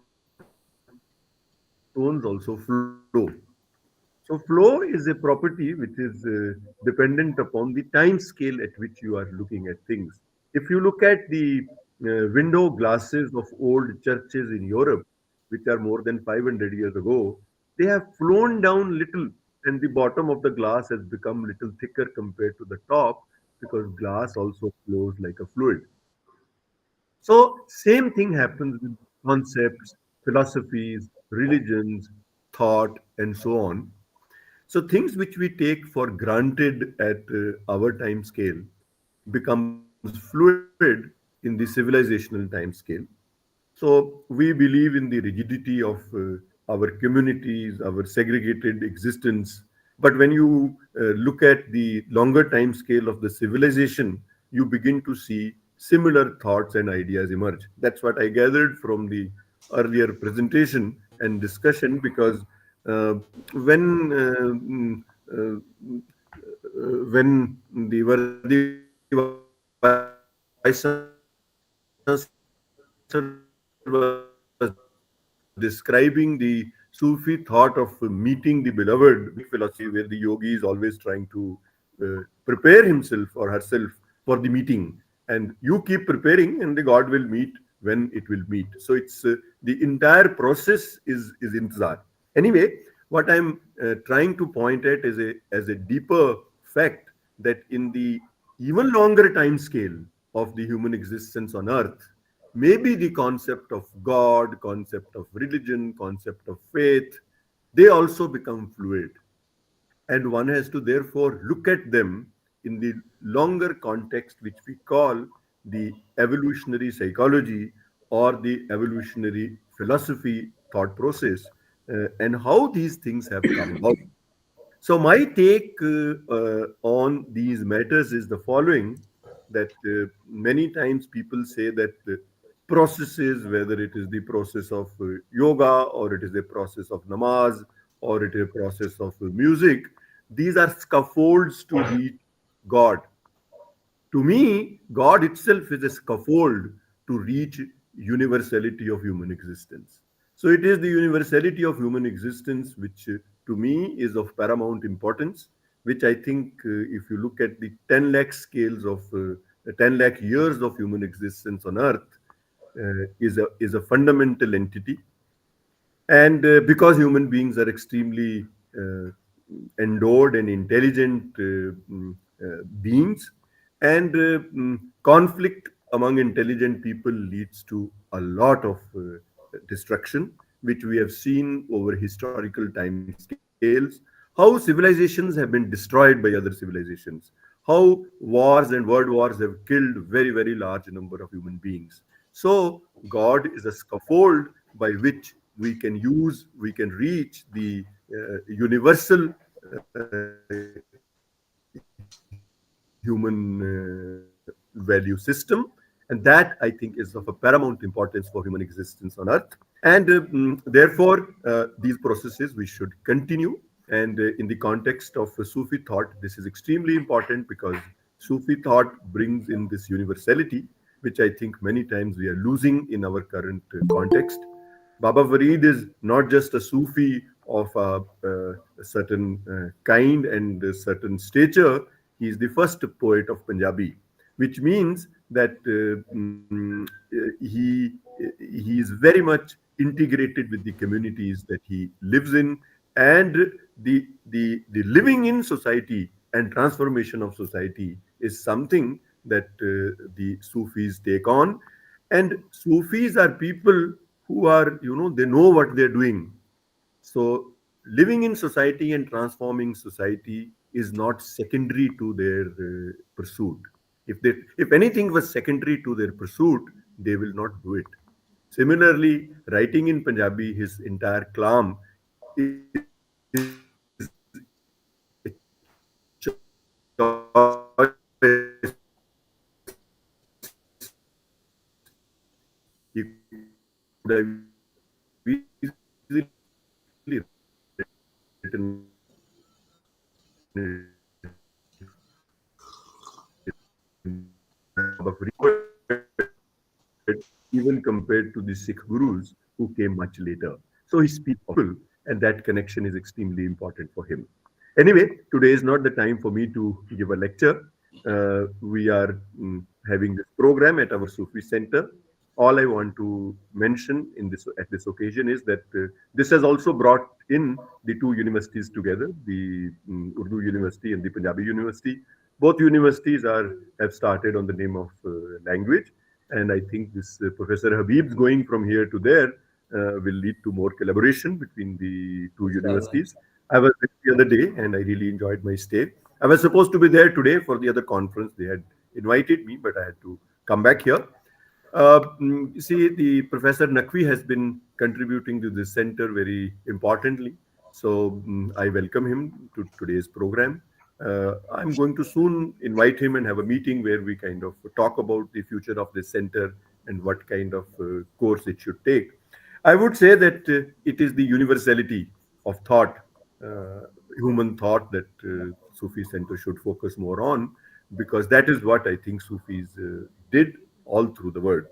stones also flow. So flow is a property which is dependent upon the time scale at which you are looking at things. If you look at the window glasses of old churches in Europe, which are more than 500 years ago, they have flown down little, and the bottom of the glass has become little thicker compared to the top, because glass also flows like a fluid. So same thing happens with concepts, philosophies, religions, thought, and so on. So things which we take for granted at our time scale becomes fluid in the civilizational time scale. So we believe in the rigidity of our communities, our segregated existence. But when you look at the longer time scale of the civilization, you begin to see similar thoughts and ideas emerge. That's what I gathered from the earlier presentation and discussion, because uh, when when the Vardi Vice Chancellor was describing the Sufi thought of meeting the beloved, which is a Greek philosophy where the yogi is always trying to prepare himself or herself for the meeting, and you keep preparing, and the God will meet when it will meet. So it's the entire process is intizar. Anyway, what I'm trying to point at is a deeper fact that in the even longer time scale of the human existence on Earth, maybe the concept of God, concept of religion, concept of faith, they also become fluid. And one has to therefore look at them in the longer context, which we call the evolutionary psychology or the evolutionary philosophy thought process, and how these things have come about. So my take on these matters is the following: that many times people say that processes, whether it is the process of yoga, or it is a process of namaz, or it is a process of music, these are scaffolds to reach God. To me, God itself is a scaffold to reach universality of human existence. So it is the universality of human existence which, to me, is of paramount importance, which I think, if you look at the 10 lakh scales of 10 lakh years of human existence on Earth, is a fundamental entity. And because human beings are extremely uh, endowed and intelligent beings, and conflict among intelligent people leads to a lot of destruction, which we have seen over historical time scales. How civilizations have been destroyed by other civilizations, how wars and world wars have killed very, very large number of human beings. So God is a scaffold by which we can reach the universal human value system, and that I think is of a paramount importance for human existence on Earth. And therefore, these processes we should continue. And in the context of Sufi thought, this is extremely important, because Sufi thought brings in this universality, which I think many times we are losing in our current context. Baba Farid is not just a Sufi of a certain kind and a certain stature. He is the first poet of Punjabi, which means that he is very much integrated with the communities that he lives in, and the living in society and transformation of society is something that the Sufis take on. And Sufis are people who are, they know what they're doing. So living in society and transforming society is not secondary to their pursuit. If anything was secondary to their pursuit, they will not do it. Similarly, writing in Punjabi, his entire kalam is even compared to the Sikh gurus who came much later. So he speaks people, and that connection is extremely important for him. Anyway, today is not the time for me to give a lecture. We are having this program at our Sufi Center. All I want to mention in this at this occasion is that this has also brought in the two universities together, the Urdu University and the Punjabi University. Both universities are have started on the name of language, and I think this Professor Habib's going from here to there will lead to more collaboration between the two universities. I was there the other day and I really enjoyed my stay. I was supposed to be there today for the other conference. They had invited me, but I had to come back here. You see, the Professor Naqvi has been contributing to this center very importantly. So I welcome him to today's program. I'm going to soon invite him and have a meeting where we kind of talk about the future of this center and what kind of course it should take. I would say that it is the universality of thought, uh, human thought, that Sufi center should focus more on, because that is what I think Sufis did all through the world.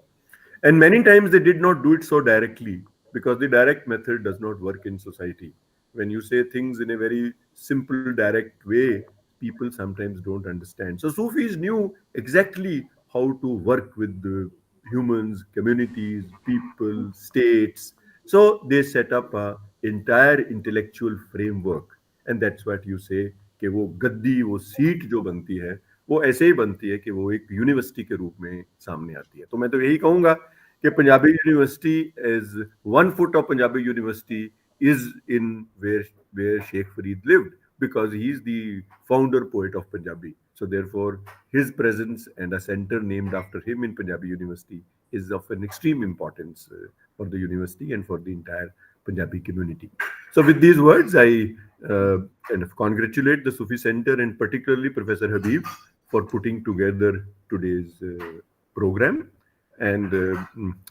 And many times they did not do it so directly because the direct method does not work in society. When you say things in a very simple, direct way, people sometimes don't understand. So Sufis knew exactly how to work with the humans, communities, people, states. So they set up a entire intellectual framework. And that's what you say कि वो गद्दी वो seat जो बनती है वो ऐसे ही बनती है कि वो एक यूनिवर्सिटी के रूप में सामने आती है. तो मैं तो यही कहूंगा कि Punjabi university is one foot of Punjabi university is in where Sheikh Farid lived, because he is the founder poet of Punjabi. So therefore, his presence and a center named after him in Punjabi University is of an extreme importance for the university and for the entire Punjabi community. So with these words, I kind of congratulate the Sufi Center and particularly Professor Habib for putting together today's program. And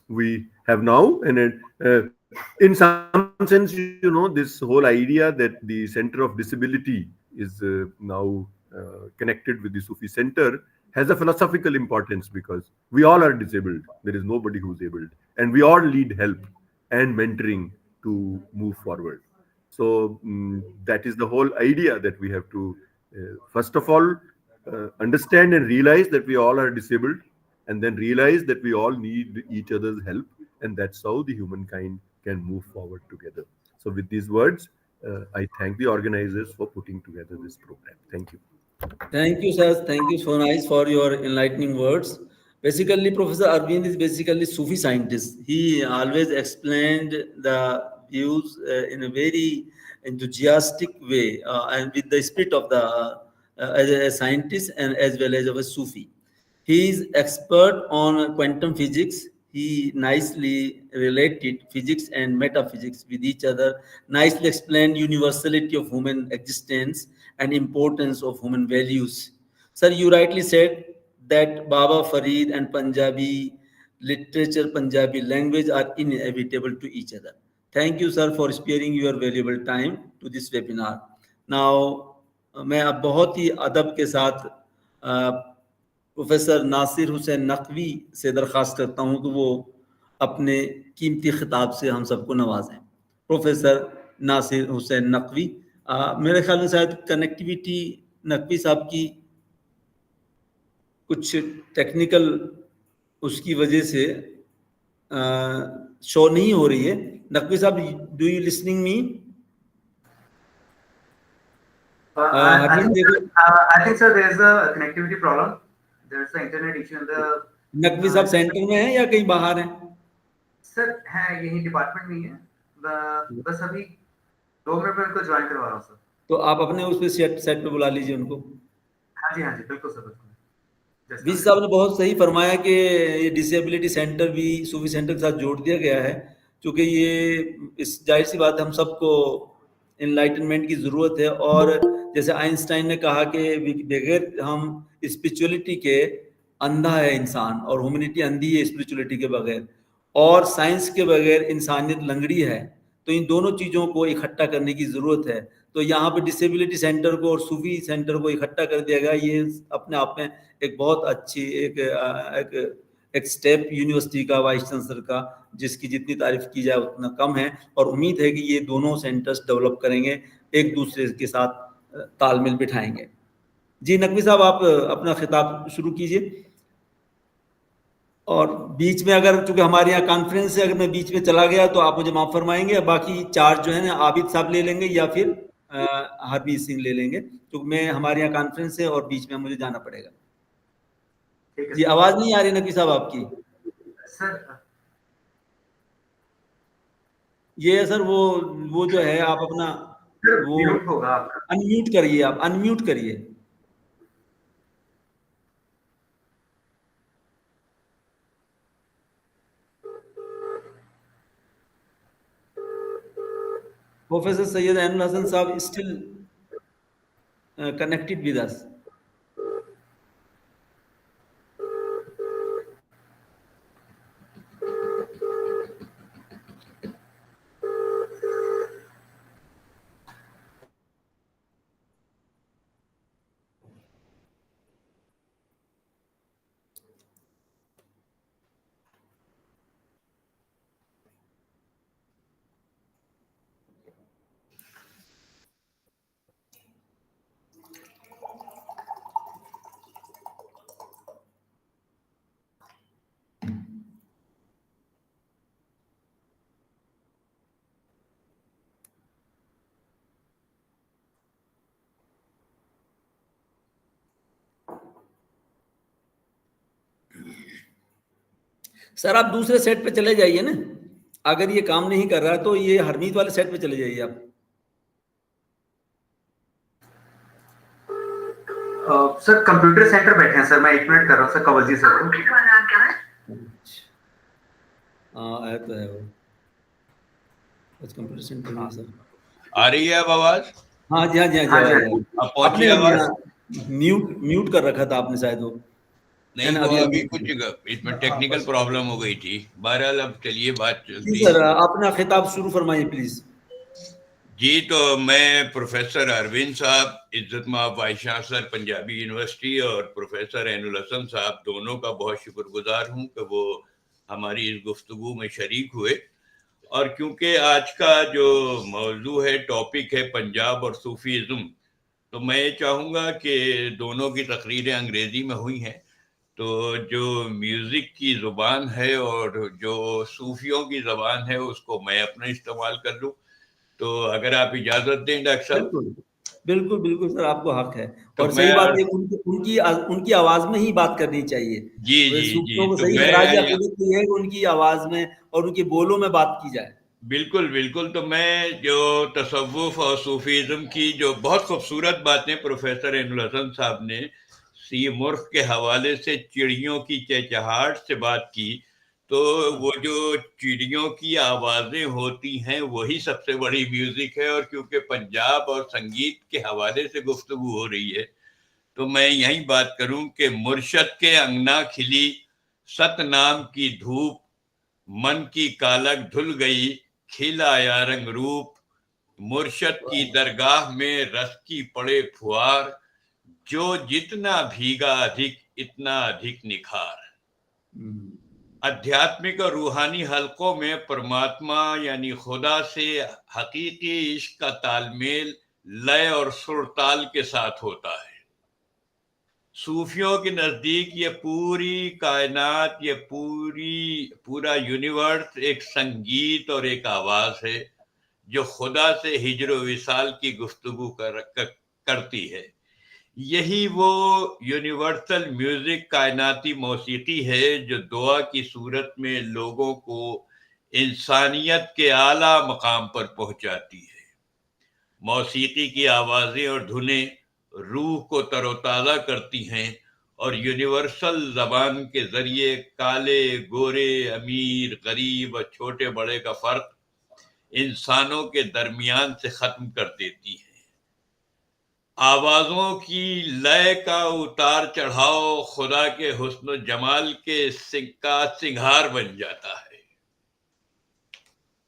we have now, and in some sense, this whole idea that the Center of Disability is now connected with the Sufi Center has a philosophical importance, because we all are disabled. There is nobody who's able, and we all need help and mentoring to move forward. So that is the whole idea, that we have to first of all understand and realize that we all are disabled, and then realize that we all need each other's help, and that's how the humankind can move forward together. So with these words, I thank the organizers for putting together this program. Thank you. Thank you, sir. Thank you so nice for your enlightening words. Basically, Professor Arvind is basically Sufi scientist. He always explained the views in a very enthusiastic way and with the spirit of the as a scientist and as well as of a Sufi. He is expert on quantum physics. He nicely related physics and metaphysics with each other, nicely explained universality of human existence and importance of human values. Sir, you rightly said that Baba Farid and Punjabi literature, Punjabi language are inevitable to each other. Thank you, sir, for sparing your valuable time to this webinar. Now, मैं अब बहुत ही अदब के साथ professor Nasir Hussain Naqvi से दरख्वास्त करता हूं कि वो अपने कीमती खिताब से हम सबको नवाजें. प्रोफेसर नासिर हुसैन नकवी, मेरे ख्याल में शायद कनेक्टिविटी नकवी साहब की कुछ टेक्निकल उसकी वजह से शो नहीं हो रही है. नकवी साहब, do you listening me? I think sir, there is a connectivity problem. There is an internet issue in the. Naqvi साहब सेंटर में है या कहीं बाहर हैं? सर है, यही डिपार्टमेंट में ही है. बस अभी 2 मिनट में उनको ज्वाइन करवा रहा हूँ सर. तो आप अपने उस पे सेट पे बुला लीजिए उनको. हाँ जी बिल्कुल सर, बिल्कुल. وی صاحب نے بہت صحیح فرمایا کہ یہ ڈسیبلٹی سینٹر بھی صوفی سینٹر کے ساتھ جوڑ دیا گیا ہے، کیونکہ یہ اس ظاہر سی بات ہے ہم سب کو انلائٹنمنٹ کی ضرورت ہے. اور جیسے آئنسٹائن نے کہا کہ بغیر ہم اسپریچولیٹی کے اندھا ہے انسان، اور ہیومنٹی اندھی ہے اسپریچولیٹی کے بغیر، اور سائنس کے بغیر انسانیت لنگڑی ہے. تو ان دونوں چیزوں کو اکٹھا کرنے کی ضرورت ہے. تو یہاں پہ ڈسیبلٹی سینٹر کو اور صوفی سینٹر کو اکٹھا کر دیا گیا. یہ اپنے آپ میں ایک بہت اچھی ایک سٹیپ یونیورسٹی کا، وائس چانسلر کا، جس کی جتنی تعریف کی جائے اتنا کم ہے. اور امید ہے کہ یہ دونوں سینٹرز ڈیولپ کریں گے، ایک دوسرے کے ساتھ تال میل بٹھائیں گے. جی نقوی صاحب آپ اپنا خطاب شروع کیجئے. اور بیچ میں اگر چونکہ ہمارے یہاں کانفرنس ہے، اگر میں بیچ میں چلا گیا تو آپ مجھے معاف فرمائیں گے. باقی چارج جو ہے نا عابد صاحب لے لیں گے یا پھر ہربیر سنگھ لے لیں گے، کیونکہ میں ہمارے یہاں کانفرنس ہے اور بیچ میں مجھے جانا پڑے گا. جی آواز نہیں آ رہی نقوی صاحب آپ کی. سر یہ سر وہ جو ہے آپ اپنا وہ میوٹ ہوگا آپ کا. انمیوٹ کریے، آپ انمیوٹ کریے. Professor Syed Ainul Hasan Saab is still connected with us. سر آپ دوسرے سیٹ پہ چلے جائیے نا، اگر یہ کام نہیں کر رہا تو یہ ہرمیت والے سیٹ پہ چلے جائیے آپ. سر کمپیوٹر سینٹر بیٹھے ہیں سر، میں 1 منٹ کر رہا ہوں سر کنول جی سر کو. ہاں ہے تو ہے وہ کمپیوٹر سینٹر میں سر. آ رہی ہے اب آواز؟ ہاں جی ہاں جی ہاں جی آواز ہے. اب آپ پہنچی نے آواز؟ میوٹ کر رکھا تھا آپ نے شاید وہ. نہیں وہ ابھی کچھ اس میں ٹیکنیکل پرابلم ہو گئی تھی. بہرحال اب چلیے بات جی چلتی. سر اپنا خطاب شروع فرمائیے پلیز. جی تو میں پروفیسر اروند صاحب، عزت مآب وائس چانسلر پنجابی یونیورسٹی، اور پروفیسر عین الحسن صاحب دونوں کا بہت شکر گزار ہوں کہ وہ ہماری اس گفتگو میں شریک ہوئے. اور کیونکہ آج کا جو موضوع ہے، ٹاپک ہے پنجاب اور صوفیزم، تو میں یہ چاہوں گا کہ دونوں کی تقریریں انگریزی میں ہوئی ہیں، تو جو میوزک کی زبان ہے اور جو صوفیوں کی زبان ہے اس کو میں اپنا استعمال کر لوں. تو اگر آپ اجازت دیں ڈاکٹر صاحب. بالکل بالکل سر، آپ کو حق ہے. تو اور میں صحیح بات ہے، ان کی آواز میں ہی بات کرنی چاہیے. جی جی صوفیوں جی کو تو صحیح میں خراج عقیدت یہ ہے کہ ان کی آواز میں اور ان کے بولوں میں بات کی جائے. بالکل بالکل. تو میں جو تصوف اور صوفیزم کی جو بہت خوبصورت باتیں پروفیسر عین الحسن صاحب نے سی مرغ کے حوالے سے چڑیوں کی چہچہاہٹ سے بات کی، تو وہ جو چڑیوں کی آوازیں ہوتی ہیں وہی سب سے بڑی میوزک ہے. اور کیونکہ پنجاب اور سنگیت کے حوالے سے گفتگو ہو رہی ہے تو میں یہی بات کروں کہ مرشد کے انگنا کھلی ست نام کی دھوپ، من کی کالک دھل گئی کھیلا یا رنگ روپ، مرشد کی درگاہ میں رس کی پڑے پھوار، جو جتنا بھیگا ادھک اتنا ادھک نکھار. ادھیاتمک اور روحانی حلقوں میں پرماتما یعنی خدا سے حقیقی عشق کا تال میل لے اور سر تال کے ساتھ ہوتا ہے. صوفیوں کے نزدیک یہ پوری کائنات، یہ پورا یونیورس ایک سنگیت اور ایک آواز ہے جو خدا سے ہجر و وصال کی گفتگو کرتی ہے. یہی وہ یونیورسل میوزک، کائناتی موسیقی ہے جو دعا کی صورت میں لوگوں کو انسانیت کے اعلیٰ مقام پر پہنچاتی ہے. موسیقی کی آوازیں اور دھنیں روح کو تر و تازہ کرتی ہیں اور یونیورسل زبان کے ذریعے کالے گورے امیر غریب اور چھوٹے بڑے کا فرق انسانوں کے درمیان سے ختم کر دیتی ہے. آوازوں کی لے کا اتار چڑھاؤ خدا کے حسن و جمال کے سنگھار بن جاتا ہے.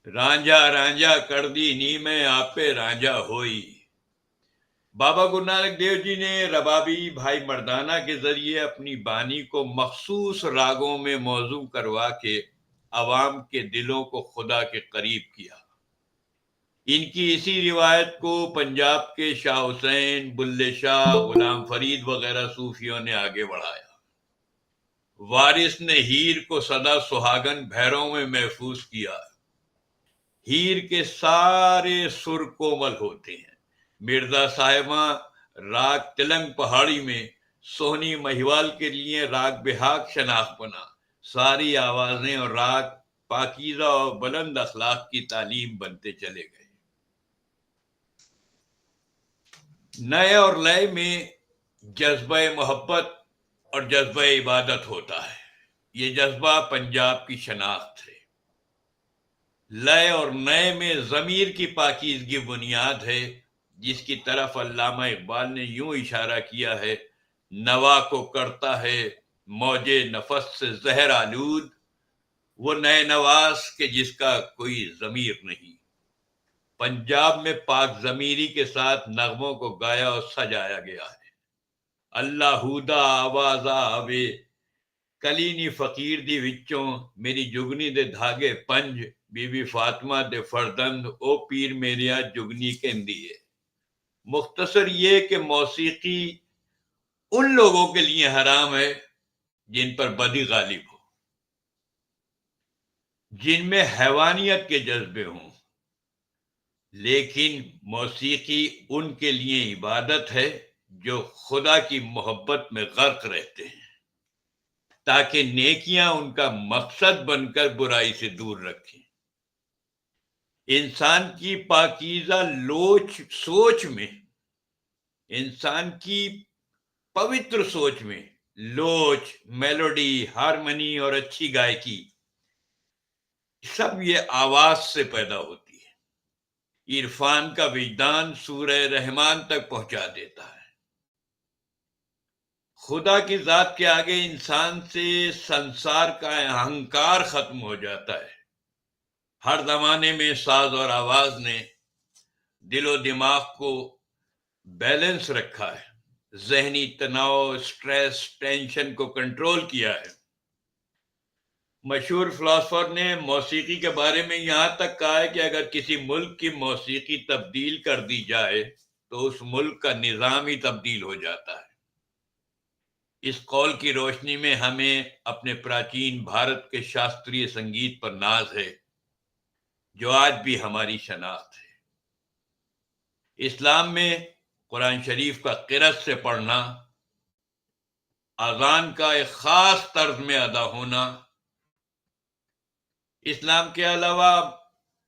رانجھا رانجھا کر دی نی میں آپ پہ رانجھا ہوئی. بابا گرو نانک دیو جی نے ربابی بھائی مردانہ کے ذریعے اپنی بانی کو مخصوص راگوں میں موزوں کروا کے عوام کے دلوں کو خدا کے قریب کیا. ان کی اسی روایت کو پنجاب کے شاہ حسین، بلے شاہ، غلام فرید وغیرہ صوفیوں نے آگے بڑھایا. وارث نے ہیر کو سدا سہاگن بھیروں میں محفوظ کیا. ہیر کے سارے سر کومل ہوتے ہیں. مرزا صاحباں راگ تلنگ پہاڑی میں، سونی مہیوال کے لیے راگ بہاگ شناخت بنا. ساری آوازیں اور راگ پاکیزہ اور بلند اخلاق کی تعلیم بنتے چلے گئے. نئے اور لئے میں جذبہ محبت اور جذبہ عبادت ہوتا ہے. یہ جذبہ پنجاب کی شناخت ہے. لئے اور نئے میں ضمیر کی پاکیزگی بنیاد ہے، جس کی طرف علامہ اقبال نے یوں اشارہ کیا ہے: نوا کو کرتا ہے موجے نفس سے زہر آلود، وہ نئے نواز کے جس کا کوئی ضمیر نہیں. پنجاب میں پاک ضمیری کے ساتھ نغموں کو گایا اور سجایا گیا ہے. اللہ ہودا آواز آوے کلینی فقیر دی وچوں، میری جگنی دے دھاگے پنج، بی بی فاطمہ دے فردند او پیر میریا جگنی کہندی ہے. مختصر یہ کہ موسیقی ان لوگوں کے لیے حرام ہے جن پر بدی غالب ہو، جن میں حیوانیت کے جذبے ہوں. لیکن موسیقی ان کے لیے عبادت ہے جو خدا کی محبت میں غرق رہتے ہیں، تاکہ نیکیاں ان کا مقصد بن کر برائی سے دور رکھیں. انسان کی پاکیزہ سوچ میں، انسان کی پوتر سوچ میں لوچ، میلوڈی، ہارمنی اور اچھی گائکی، سب یہ آواز سے پیدا ہوتی ہے. عرفان کا وجدان سورہ رحمان تک پہنچا دیتا ہے. خدا کی ذات کے آگے انسان سے سنسار کا اہنکار ختم ہو جاتا ہے. ہر زمانے میں ساز اور آواز نے دل و دماغ کو بیلنس رکھا ہے، ذہنی تناؤ، سٹریس، ٹینشن کو کنٹرول کیا ہے. مشہور فلاسفر نے موسیقی کے بارے میں یہاں تک کہا ہے کہ اگر کسی ملک کی موسیقی تبدیل کر دی جائے تو اس ملک کا نظام ہی تبدیل ہو جاتا ہے. اس قول کی روشنی میں ہمیں اپنے پراچین بھارت کے شاستریہ سنگیت پر ناز ہے، جو آج بھی ہماری شناخت ہے. اسلام میں قرآن شریف کا قرأت سے پڑھنا، اذان کا ایک خاص طرز میں ادا ہونا، اسلام کے علاوہ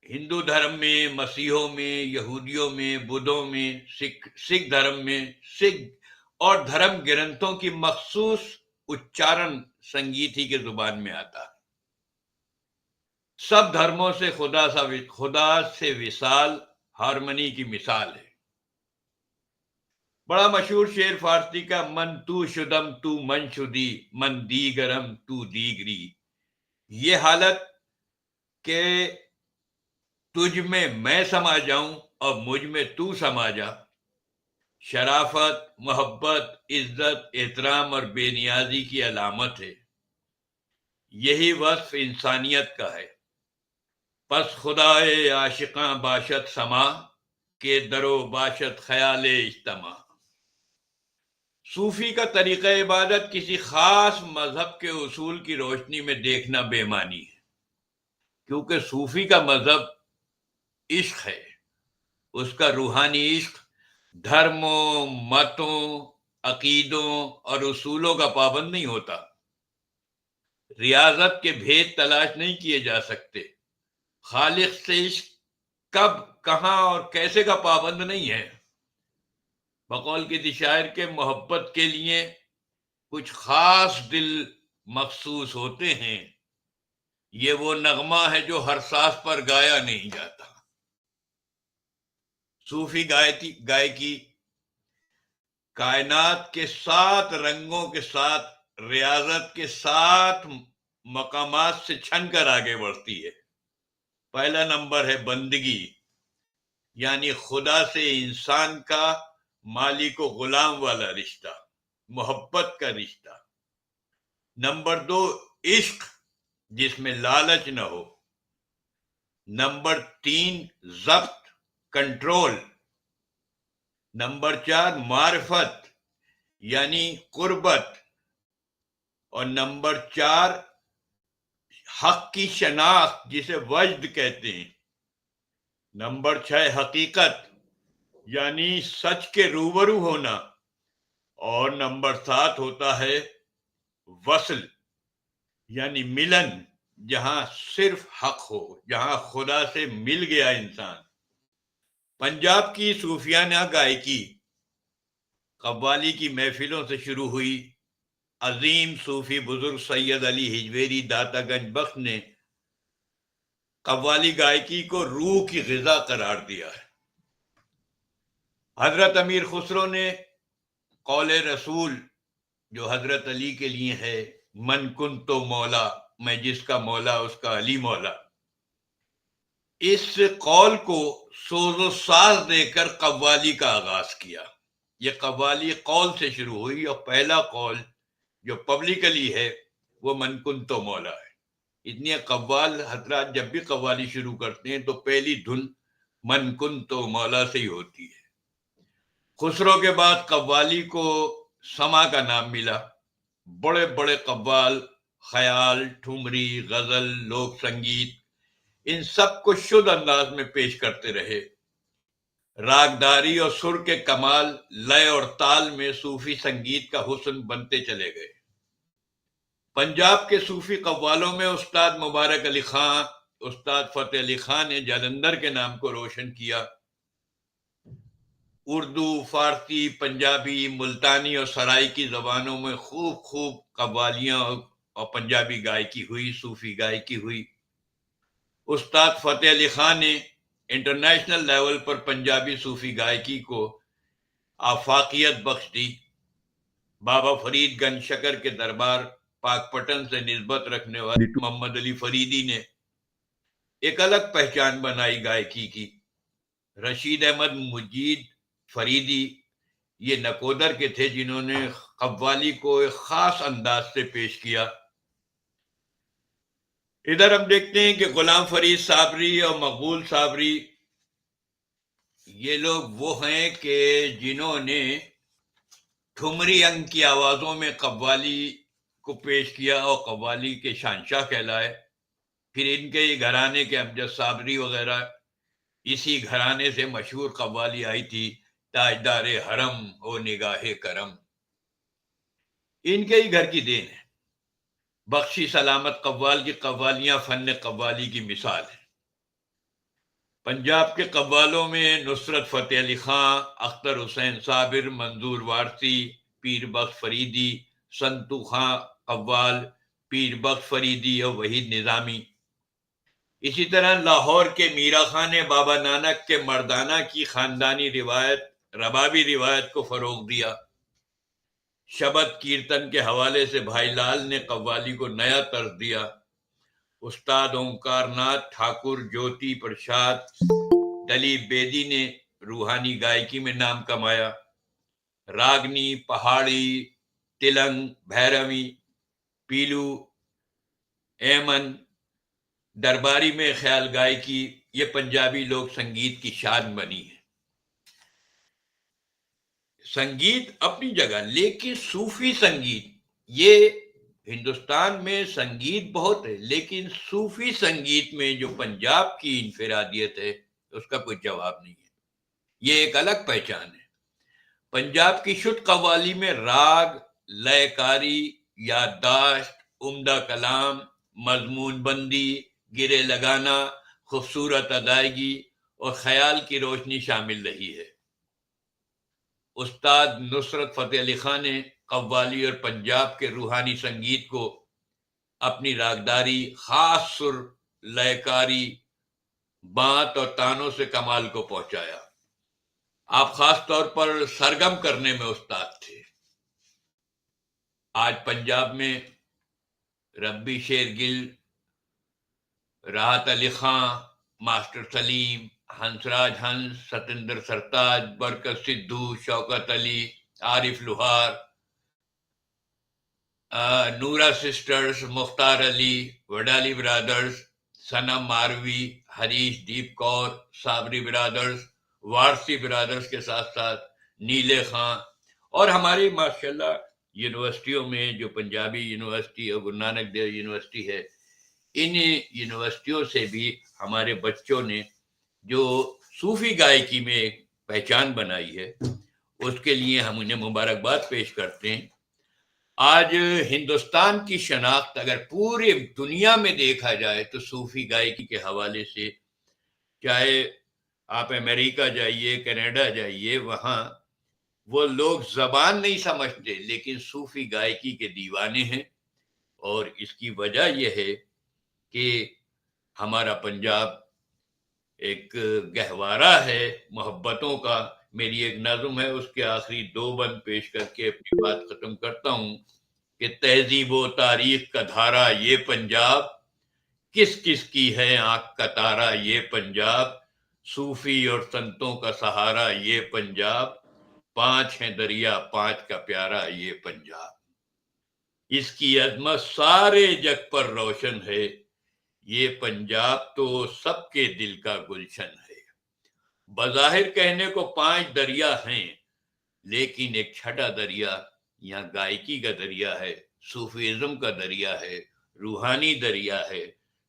ہندو دھرم میں، مسیحوں میں، یہودیوں میں، بدھوں میں، سکھ دھرم میں، سکھ اور دھرم گرنتھوں کی مخصوص اچارن سنگیت ہی کے زبان میں آتا ہے. سب دھرموں سے خدا سے وصال ہارمنی کی مثال ہے. بڑا مشہور شعر فارسی کا: من تو شدم تو من شدی، من دیگرم تو دیگری. یہ حالت کہ تجھ میں سما جاؤں اور مجھ میں تو سما جا، شرافت، محبت، عزت، احترام اور بے نیازی کی علامت ہے. یہی وصف انسانیت کا ہے. پس خدائے عاشقاں باشد سما، کہ درو باشد خیال اجتماع. صوفی کا طریقہ عبادت کسی خاص مذہب کے اصول کی روشنی میں دیکھنا بے معنی ہے، کیونکہ صوفی کا مذہب عشق ہے. اس کا روحانی عشق دھرموں، متوں، عقیدوں اور اصولوں کا پابند نہیں ہوتا. ریاضت کے بھید تلاش نہیں کیے جا سکتے. خالق سے عشق کب، کہاں اور کیسے کا پابند نہیں ہے. بقول کے شاعر کے محبت کے لیے کچھ خاص دل مخصوص ہوتے ہیں، یہ وہ نغمہ ہے جو ہر ساز پر گایا نہیں جاتا. صوفی گائکی کائنات کے 7 رنگوں کے ساتھ ریاضت کے 7 مقامات سے چھن کر آگے بڑھتی ہے. پہلا نمبر ہے بندگی، یعنی خدا سے انسان کا مالک و غلام والا رشتہ، محبت کا رشتہ. نمبر 2 عشق، جس میں لالچ نہ ہو. نمبر 3 ضبط، کنٹرول. نمبر 4 معرفت، یعنی قربت. اور نمبر 4 حق کی شناخت، جسے وجد کہتے ہیں. نمبر 6 حقیقت، یعنی سچ کے روبرو ہونا. اور نمبر 7 ہوتا ہے وصل، یعنی ملن، جہاں صرف حق ہو، جہاں خدا سے مل گیا انسان. پنجاب کی صوفیانہ گائکی قوالی کی محفلوں سے شروع ہوئی. عظیم صوفی بزرگ سید علی ہجویری داتا گنج بخش نے قوالی گائکی کو روح کی غذا قرار دیا ہے. حضرت امیر خسرو نے قول رسول جو حضرت علی کے لیے ہے، من کن تو مولا، میں جس کا مولا اس کا علی مولا، اس قول کو سوز و ساز دے کر قوالی کا آغاز کیا. یہ قوالی قول سے شروع ہوئی اور پہلا قول جو پبلکلی ہے وہ من کن تو مولا ہے. اتنی قوال حضرات جب بھی قوالی شروع کرتے ہیں تو پہلی دھن من کن تو مولا سے ہی ہوتی ہے. خسرو کے بعد قوالی کو سما کا نام ملا. بڑے بڑے قوال خیال، ٹھمری، غزل، لوک سنگیت، ان سب کو شدھ انداز میں پیش کرتے رہے. راگداری اور سر کے کمال، لے اور تال میں صوفی سنگیت کا حسن بنتے چلے گئے. پنجاب کے صوفی قوالوں میں استاد مبارک علی خان، استاد فتح علی خان نے جلندھر کے نام کو روشن کیا. اردو، فارسی، پنجابی، ملتانی اور سرائکی زبانوں میں خوب قوالیاں اور پنجابی گائکی ہوئی، صوفی گائکی ہوئی. استاد فتح علی خان نے انٹرنیشنل لیول پر پنجابی صوفی گائکی کو آفاقیت بخش دی. بابا فرید گنج شکر کے دربار پاک پٹن سے نسبت رکھنے والے محمد علی فریدی نے ایک الگ پہچان بنائی گائکی کی. رشید احمد مجید فریدی یہ نکودر کے تھے جنہوں نے قوالی کو ایک خاص انداز سے پیش کیا. ادھر ہم دیکھتے ہیں کہ غلام فرید صابری اور مقبول صابری یہ لوگ وہ ہیں کہ جنہوں نے ٹھمری انگ کی آوازوں میں قوالی کو پیش کیا اور قوالی کے شہنشاہ کہلائے. پھر ان کے گھرانے کے امجد صابری وغیرہ، اسی گھرانے سے مشہور قوالی آئی تھی، تاجدار حرم او نگاہ کرم. ان کے ہی گھر کی دین ہے. بخشی سلامت قوال کی قوالیاں فن قوالی کی مثال ہے. پنجاب کے قوالوں میں نصرت فتح علی خان، اختر حسین صابر، منظور وارثی، پیر بخش فریدی، سنتو خان قوال، پیر بخش فریدی اور وحید نظامی. اسی طرح لاہور کے میرا خان نے بابا نانک کے مردانہ کی خاندانی روایت، ربابی روایت کو فروغ دیا. شبد کیرتن کے حوالے سے بھائی لال نے قوالی کو نیا طرز دیا. استاد اومکار ناتھ ٹھاکر، جوتی پرشاد، دلیپ بیدی نے روحانی گائکی میں نام کمایا. راگنی، پہاڑی، تلنگ، بھیروی، پیلو، ایمن، درباری میں خیال گائکی، یہ پنجابی لوک سنگیت کی شان بنی ہے. سنگیت اپنی جگہ، لیکن صوفی سنگیت، یہ ہندوستان میں سنگیت بہت ہے، لیکن صوفی سنگیت میں جو پنجاب کی انفرادیت ہے اس کا کوئی جواب نہیں ہے. یہ ایک الگ پہچان ہے. پنجاب کی شد قوالی میں راگ، لے کاری، یادداشت، عمدہ کلام، مضمون بندی، گرے لگانا، خوبصورت ادائیگی اور خیال کی روشنی شامل رہی ہے. استاد نصرت فتح علی خان نے قوالی اور پنجاب کے روحانی سنگیت کو اپنی راگداری، خاص سر، لےکاری، بانت اور تانوں سے کمال کو پہنچایا. آپ خاص طور پر سرگم کرنے میں استاد تھے. آج پنجاب میں ربی شیرگل، راحت علی خان، ماسٹر سلیم، ہنسراج ہنس، ستندر سرتاج، برکت سدھو، شوکت علی، عارف لوہار، نورا سسٹرز، مختار علی، وڈالی برادرز، سنم ماروی، ہریش دیپ کور، صابری برادرز، وارسی برادرز کے ساتھ ساتھ نیلے خان، اور ہماری ماشاءاللہ یونیورسٹیوں میں جو پنجابی یونیورسٹی اور گرو نانک دیو یونیورسٹی ہے، ان یونیورسٹیوں سے بھی ہمارے بچوں نے جو صوفی گائکی میں ایک پہچان بنائی ہے، اس کے لیے ہم انہیں مبارکباد پیش کرتے ہیں. آج ہندوستان کی شناخت اگر پوری دنیا میں دیکھا جائے تو صوفی گائکی کے حوالے سے، چاہے آپ امریکہ جائیے، کینیڈا جائیے، وہاں وہ لوگ زبان نہیں سمجھتے لیکن صوفی گائکی کے دیوانے ہیں. اور اس کی وجہ یہ ہے کہ ہمارا پنجاب ایک گہوارہ ہے محبتوں کا. میری ایک نظم ہے، اس کے آخری 2 بند پیش کر کے اپنی بات ختم کرتا ہوں کہ تہذیب و تاریخ کا دھارا یہ پنجاب، کس کس کی ہے آنکھ کا تارا یہ پنجاب، صوفی اور سنتوں کا سہارا یہ پنجاب، 5 ہیں دریا 5 کا پیارا یہ پنجاب. اس کی عظمت سارے جگ پر روشن ہے، یہ پنجاب تو سب کے دل کا گلشن ہے. بظاہر کہنے کو 5 دریا ہیں، لیکن ایک چھٹا دریا یہاں گائکی کا دریا ہے، صوفیزم کا دریا ہے، روحانی دریا ہے.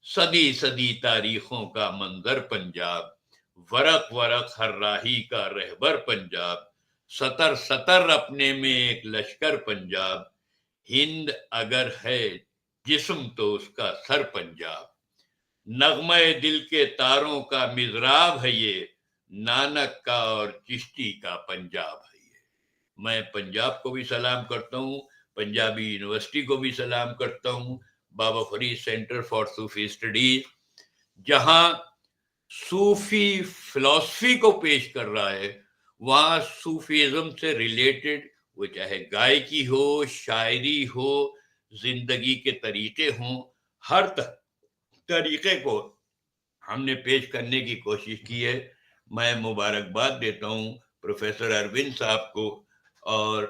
صدی صدی تاریخوں کا منظر پنجاب، ورق ورق ہر راہی کا رہبر پنجاب، سطر سطر اپنے میں ایک لشکر پنجاب، ہند اگر ہے جسم تو اس کا سر پنجاب، نغمہ دل کے تاروں کا مضراب ہے یہ، نانک کا اور چشتی کا پنجاب ہے یہ. میں پنجاب کو بھی سلام کرتا ہوں، پنجابی یونیورسٹی کو بھی سلام کرتا ہوں، Baba Farid centre for Sufi studies جہاں صوفی فلسفی کو پیش کر رہا ہے، وہاں صوفیزم سے ریلیٹڈ وہ چاہے گائکی ہو، شاعری ہو، زندگی کے طریقے ہوں، ہر طریقے کو ہم نے پیش کرنے کی کوشش کی ہے. میں مبارکباد دیتا ہوں پروفیسر اروند صاحب کو، اور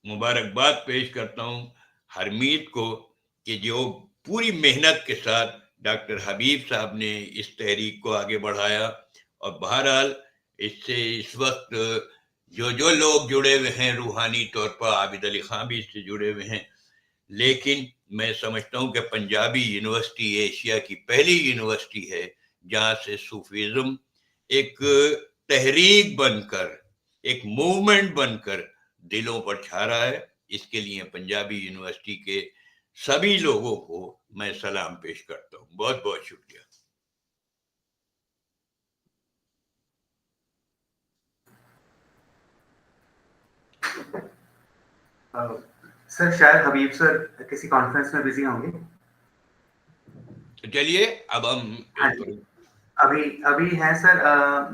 مبارکباد پیش کرتا ہوں حرمیت کو کہ جو پوری محنت کے ساتھ ڈاکٹر حبیب صاحب نے اس تحریک کو آگے بڑھایا. اور بہرحال اس سے اس وقت جو لوگ جڑے ہوئے ہیں روحانی طور پر، عابد علی خان بھی اس سے جڑے ہوئے ہیں، لیکن میں سمجھتا ہوں کہ پنجابی یونیورسٹی ایشیا کی پہلی یونیورسٹی ہے جہاں سے صوفیزم ایک تحریک بن کر، ایک موومنٹ بن کر دلوں پر چھا رہا ہے. اس کے لیے پنجابی یونیورسٹی کے سبھی لوگوں کو میں سلام پیش کرتا ہوں. بہت بہت شکریہ. سر شاید حبیب سر کسی کانفرنس میں بزی ہوں گے. چلیے اب ہم ابھی ہیں سر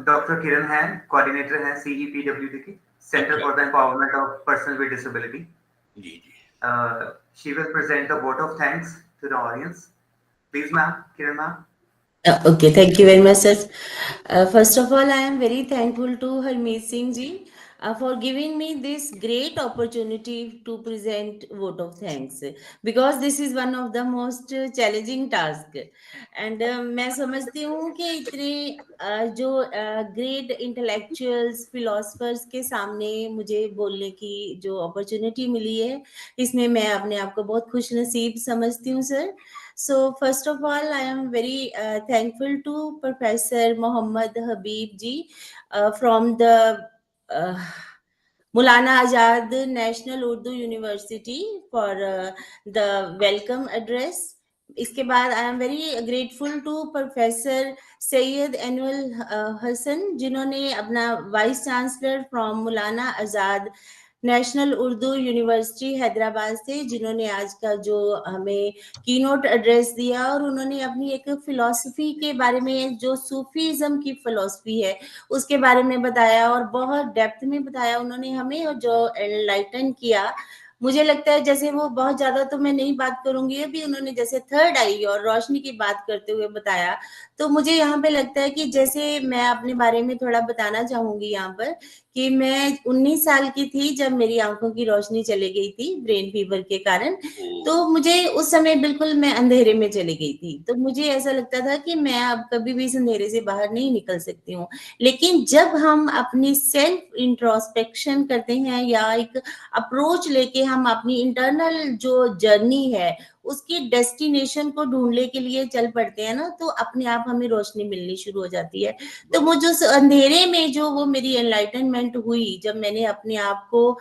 ڈاکٹر کرن ہیں، کوآرڈینیٹر ہیں CEPWD کی، centre for the empowerment of person with disability. جی she will present a vote of thanks to the audience. Please ma'am, Kiran ma'am. Okay, thank you very much, sir. First of all, I am very thankful to Harmeet Singh ji for giving me this great opportunity to present vote of thanks, because this is one of the most challenging task. And मैं समझती हूँ कि इतने जो great intellectuals, philosophers के सामने मुझे बोलने की जो opportunity मिली है, इसमें मैं अपने आप को बहुत खुश नसीब समझती हूँ, sir. So first of all, I am very thankful to Professor Muhammad Habib ji from the Maulana Azad National Urdu University for the welcome address. اس کے بعد I am very grateful to professor Syed Ainul Hasan جنہوں نے اپنا vice chancellor from Maulana Azad national Urdu university Hyderabad سے، جنہوں نے آج کا جو ہمیں کی نوٹ ایڈریس دیا، اور انہوں نے اپنی ایک فلسفی کے بارے میں، جو صوفیزم کی فلسفی ہے اس کے بارے میں بتایا، اور بہت ڈیپتھ میں بتایا انہوں نے ہمیں، اور جو انلائٹن کیا. مجھے لگتا ہے جیسے وہ بہت زیادہ تو میں نہیں بات کروں گی، ابھی انہوں نے جیسے تھرڈ آئی اور روشنی کی بات کرتے ہوئے بتایا، تو مجھے یہاں پہ لگتا ہے کہ جیسے میں اپنے بارے میں تھوڑا بتانا چاہوں گی یہاں پر، کہ میں 19 سال کی تھی جب میری آنکھوں کی روشنی چلی گئی تھی برین فیور کے کارن. تو مجھے اس سمے بالکل میں اندھیرے میں چلی گئی تھی، تو مجھے ایسا لگتا تھا کہ میں اب کبھی بھی اس اندھیرے سے باہر نہیں نکل سکتی ہوں. لیکن جب ہم اپنی سیلف انٹروسپیکشن کرتے ہیں، یا ایک اپروچ لے کے ہم اپنی انٹرنل جو جرنی ہے اس کی ڈیسٹینیشن کو ڈھونڈنے کے لیے چل پڑتے ہیں نا، تو اپنے آپ ہمیں روشنی ملنی شروع ہو جاتی ہے. تو مجھے اس اندھیرے میں جو وہ میری انلائٹنمنٹ ہوئی، جب میں نے اپنے آپ کو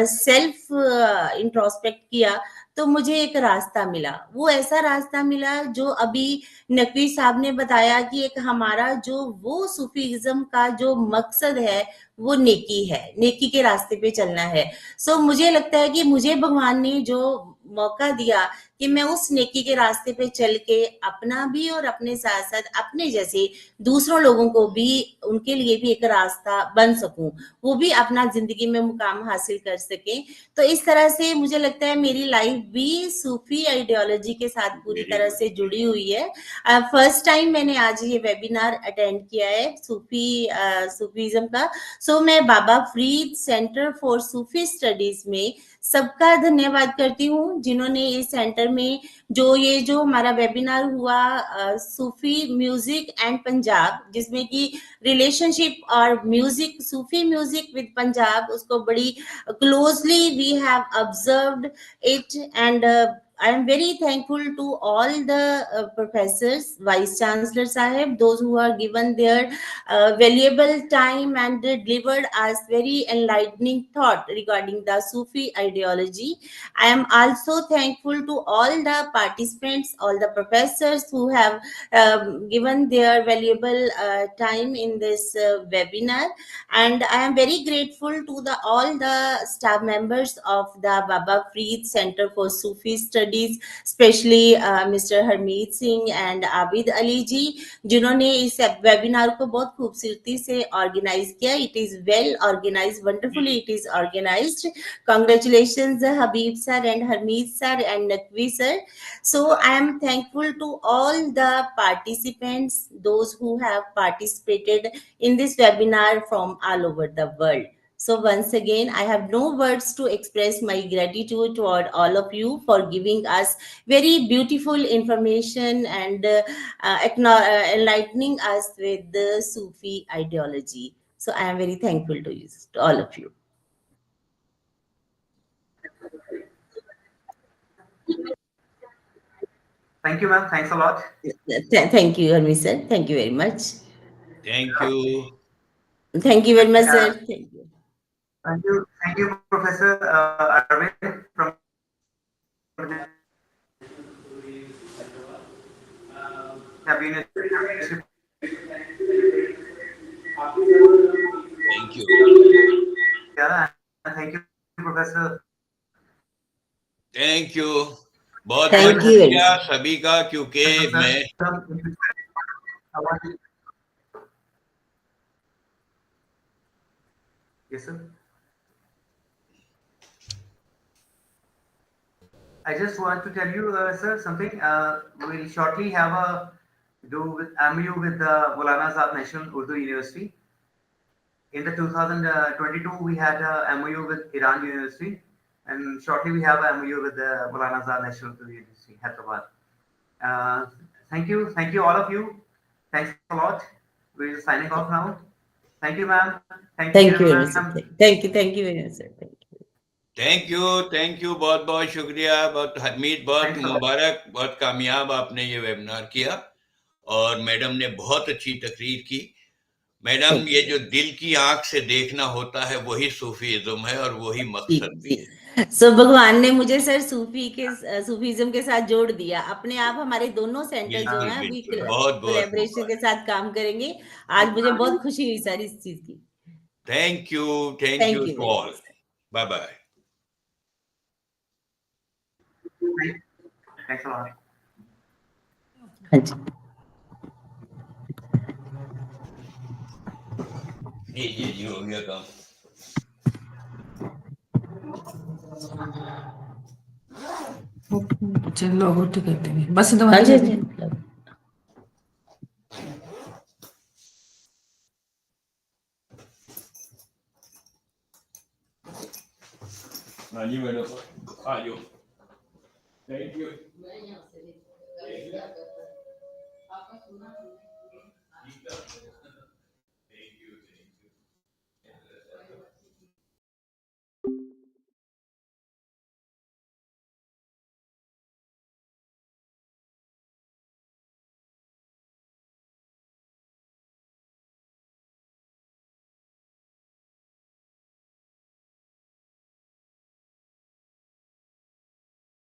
سیلف انٹروسپیکٹ کیا، تو مجھے ایک راستہ ملا. وہ ایسا راستہ ملا جو ابھی نقوی صاحب نے بتایا، کہ ایک ہمارا جو وہ صوفیزم کا جو مقصد ہے وہ نیکی ہے، نیکی کے راستے پہ چلنا ہے. سو مجھے لگتا ہے کہ مجھے بھگوان نے جو موقع دیا کہ میں اس نیکی کے راستے پہ چل کے اپنا بھی اور اپنے ساتھ ساتھ اپنے جیسے دوسروں لوگوں کو بھی، ان کے لیے بھی ایک راستہ بن سکوں، وہ بھی اپنا زندگی میں مقام حاصل کر سکیں. تو اس طرح سے مجھے لگتا ہے میری لائف بھی صوفی آئیڈیالوجی کے ساتھ پوری طرح سے جڑی ہوئی ہے. فرسٹ ٹائم میں نے آج یہ ویبینار اٹینڈ کیا ہے صوفیزم کا. سو میں Baba Farid centre for Sufi studies میں سب کا دھنیہ واد کرتی ہوں، جنہوں نے اس سینٹر میں جو ہمارا ویبینار ہوا صوفی میوزک اینڈ پنجاب، جس میں کی ریلیشن شپ اور music, Sufi music with Punjab, اس کو بڑی closely we have observed it. And I am very thankful to all the professors, vice chancellor sahib, those who are given their valuable time and delivered us very enlightening thought regarding the Sufi ideology. I am also thankful to all the participants, all the professors who have given their valuable time in this webinar. And I am very grateful to all the staff members of the Baba Freed Center for Sufi Studies, especially Mr. Harmeet Singh and Abid Ali ji, جنہوں نے اس webinar کو بہت خوبصورتی سے organise کیا. It is well organized, wonderfully it is organized. Congratulations Habib sir and Harmeet sir and Nakvi sir. So I am thankful to all the participants, those who have participated in this webinar from all over the world. So once again, I have no words to express my gratitude toward all of you for giving us very beautiful information and enlightening us with the Sufi ideology. So I am very thankful to you, to all of you. Thank you, ma'am. Thanks a lot. Thank you, Harmeet sir. Thank you very much. Thank you. Thank you very much, sir. Thank you. Thank you, Professor Arvind from Punjab University. Thank you. Yeah, thank you, Professor. Thank you. بہت Thank بہت you. شکریہ سبھی کا، کیونکہ میں Yes, sir. I just want to tell you, sir, something. We'll shortly have a MOU with the Maulana Azad National Urdu University. In the 2022, we had a MOU with Iran University, and shortly we have a MOU with the Maulana Azad National Urdu University, Hyderabad. Thank you, all of you. Thanks a lot. We're signing off now. Thank you, ma'am. Thank you very much, sir. Thank you very much, sir. Thank you بہت بہت شکریہ. بہت حمید، بہت مبارک، بہت کامیاب آپ نے یہ ویبنار کیا، اور میڈم نے بہت اچھی تقریر کی. میڈم، یہ جو دل کی آنکھ سے دیکھنا ہوتا ہے وہی صوفیزم ہے، اور وہی مقصد بھی ہے. सो भगवान ने मुझे सर सूफीज्म के साथ जोड़ दिया। अपने आप हमारे दोनों सेंटर जो बिल्कुल हैं अभी बिल्कुल, बहुत बहुत कोलैबोरेशन के साथ काम करेंगे। आज मुझे बहुत खुशी हुई सर इस चीज की। Thank you thank you to very all. Much sir. Bye bye. Thanks a lot. हाँ जी। जी हो गया काम। चलो आउट कर देंगे बस तो हाँ जी हाँ जी। हाँ जी मैडम, आ जाओ। Thank you.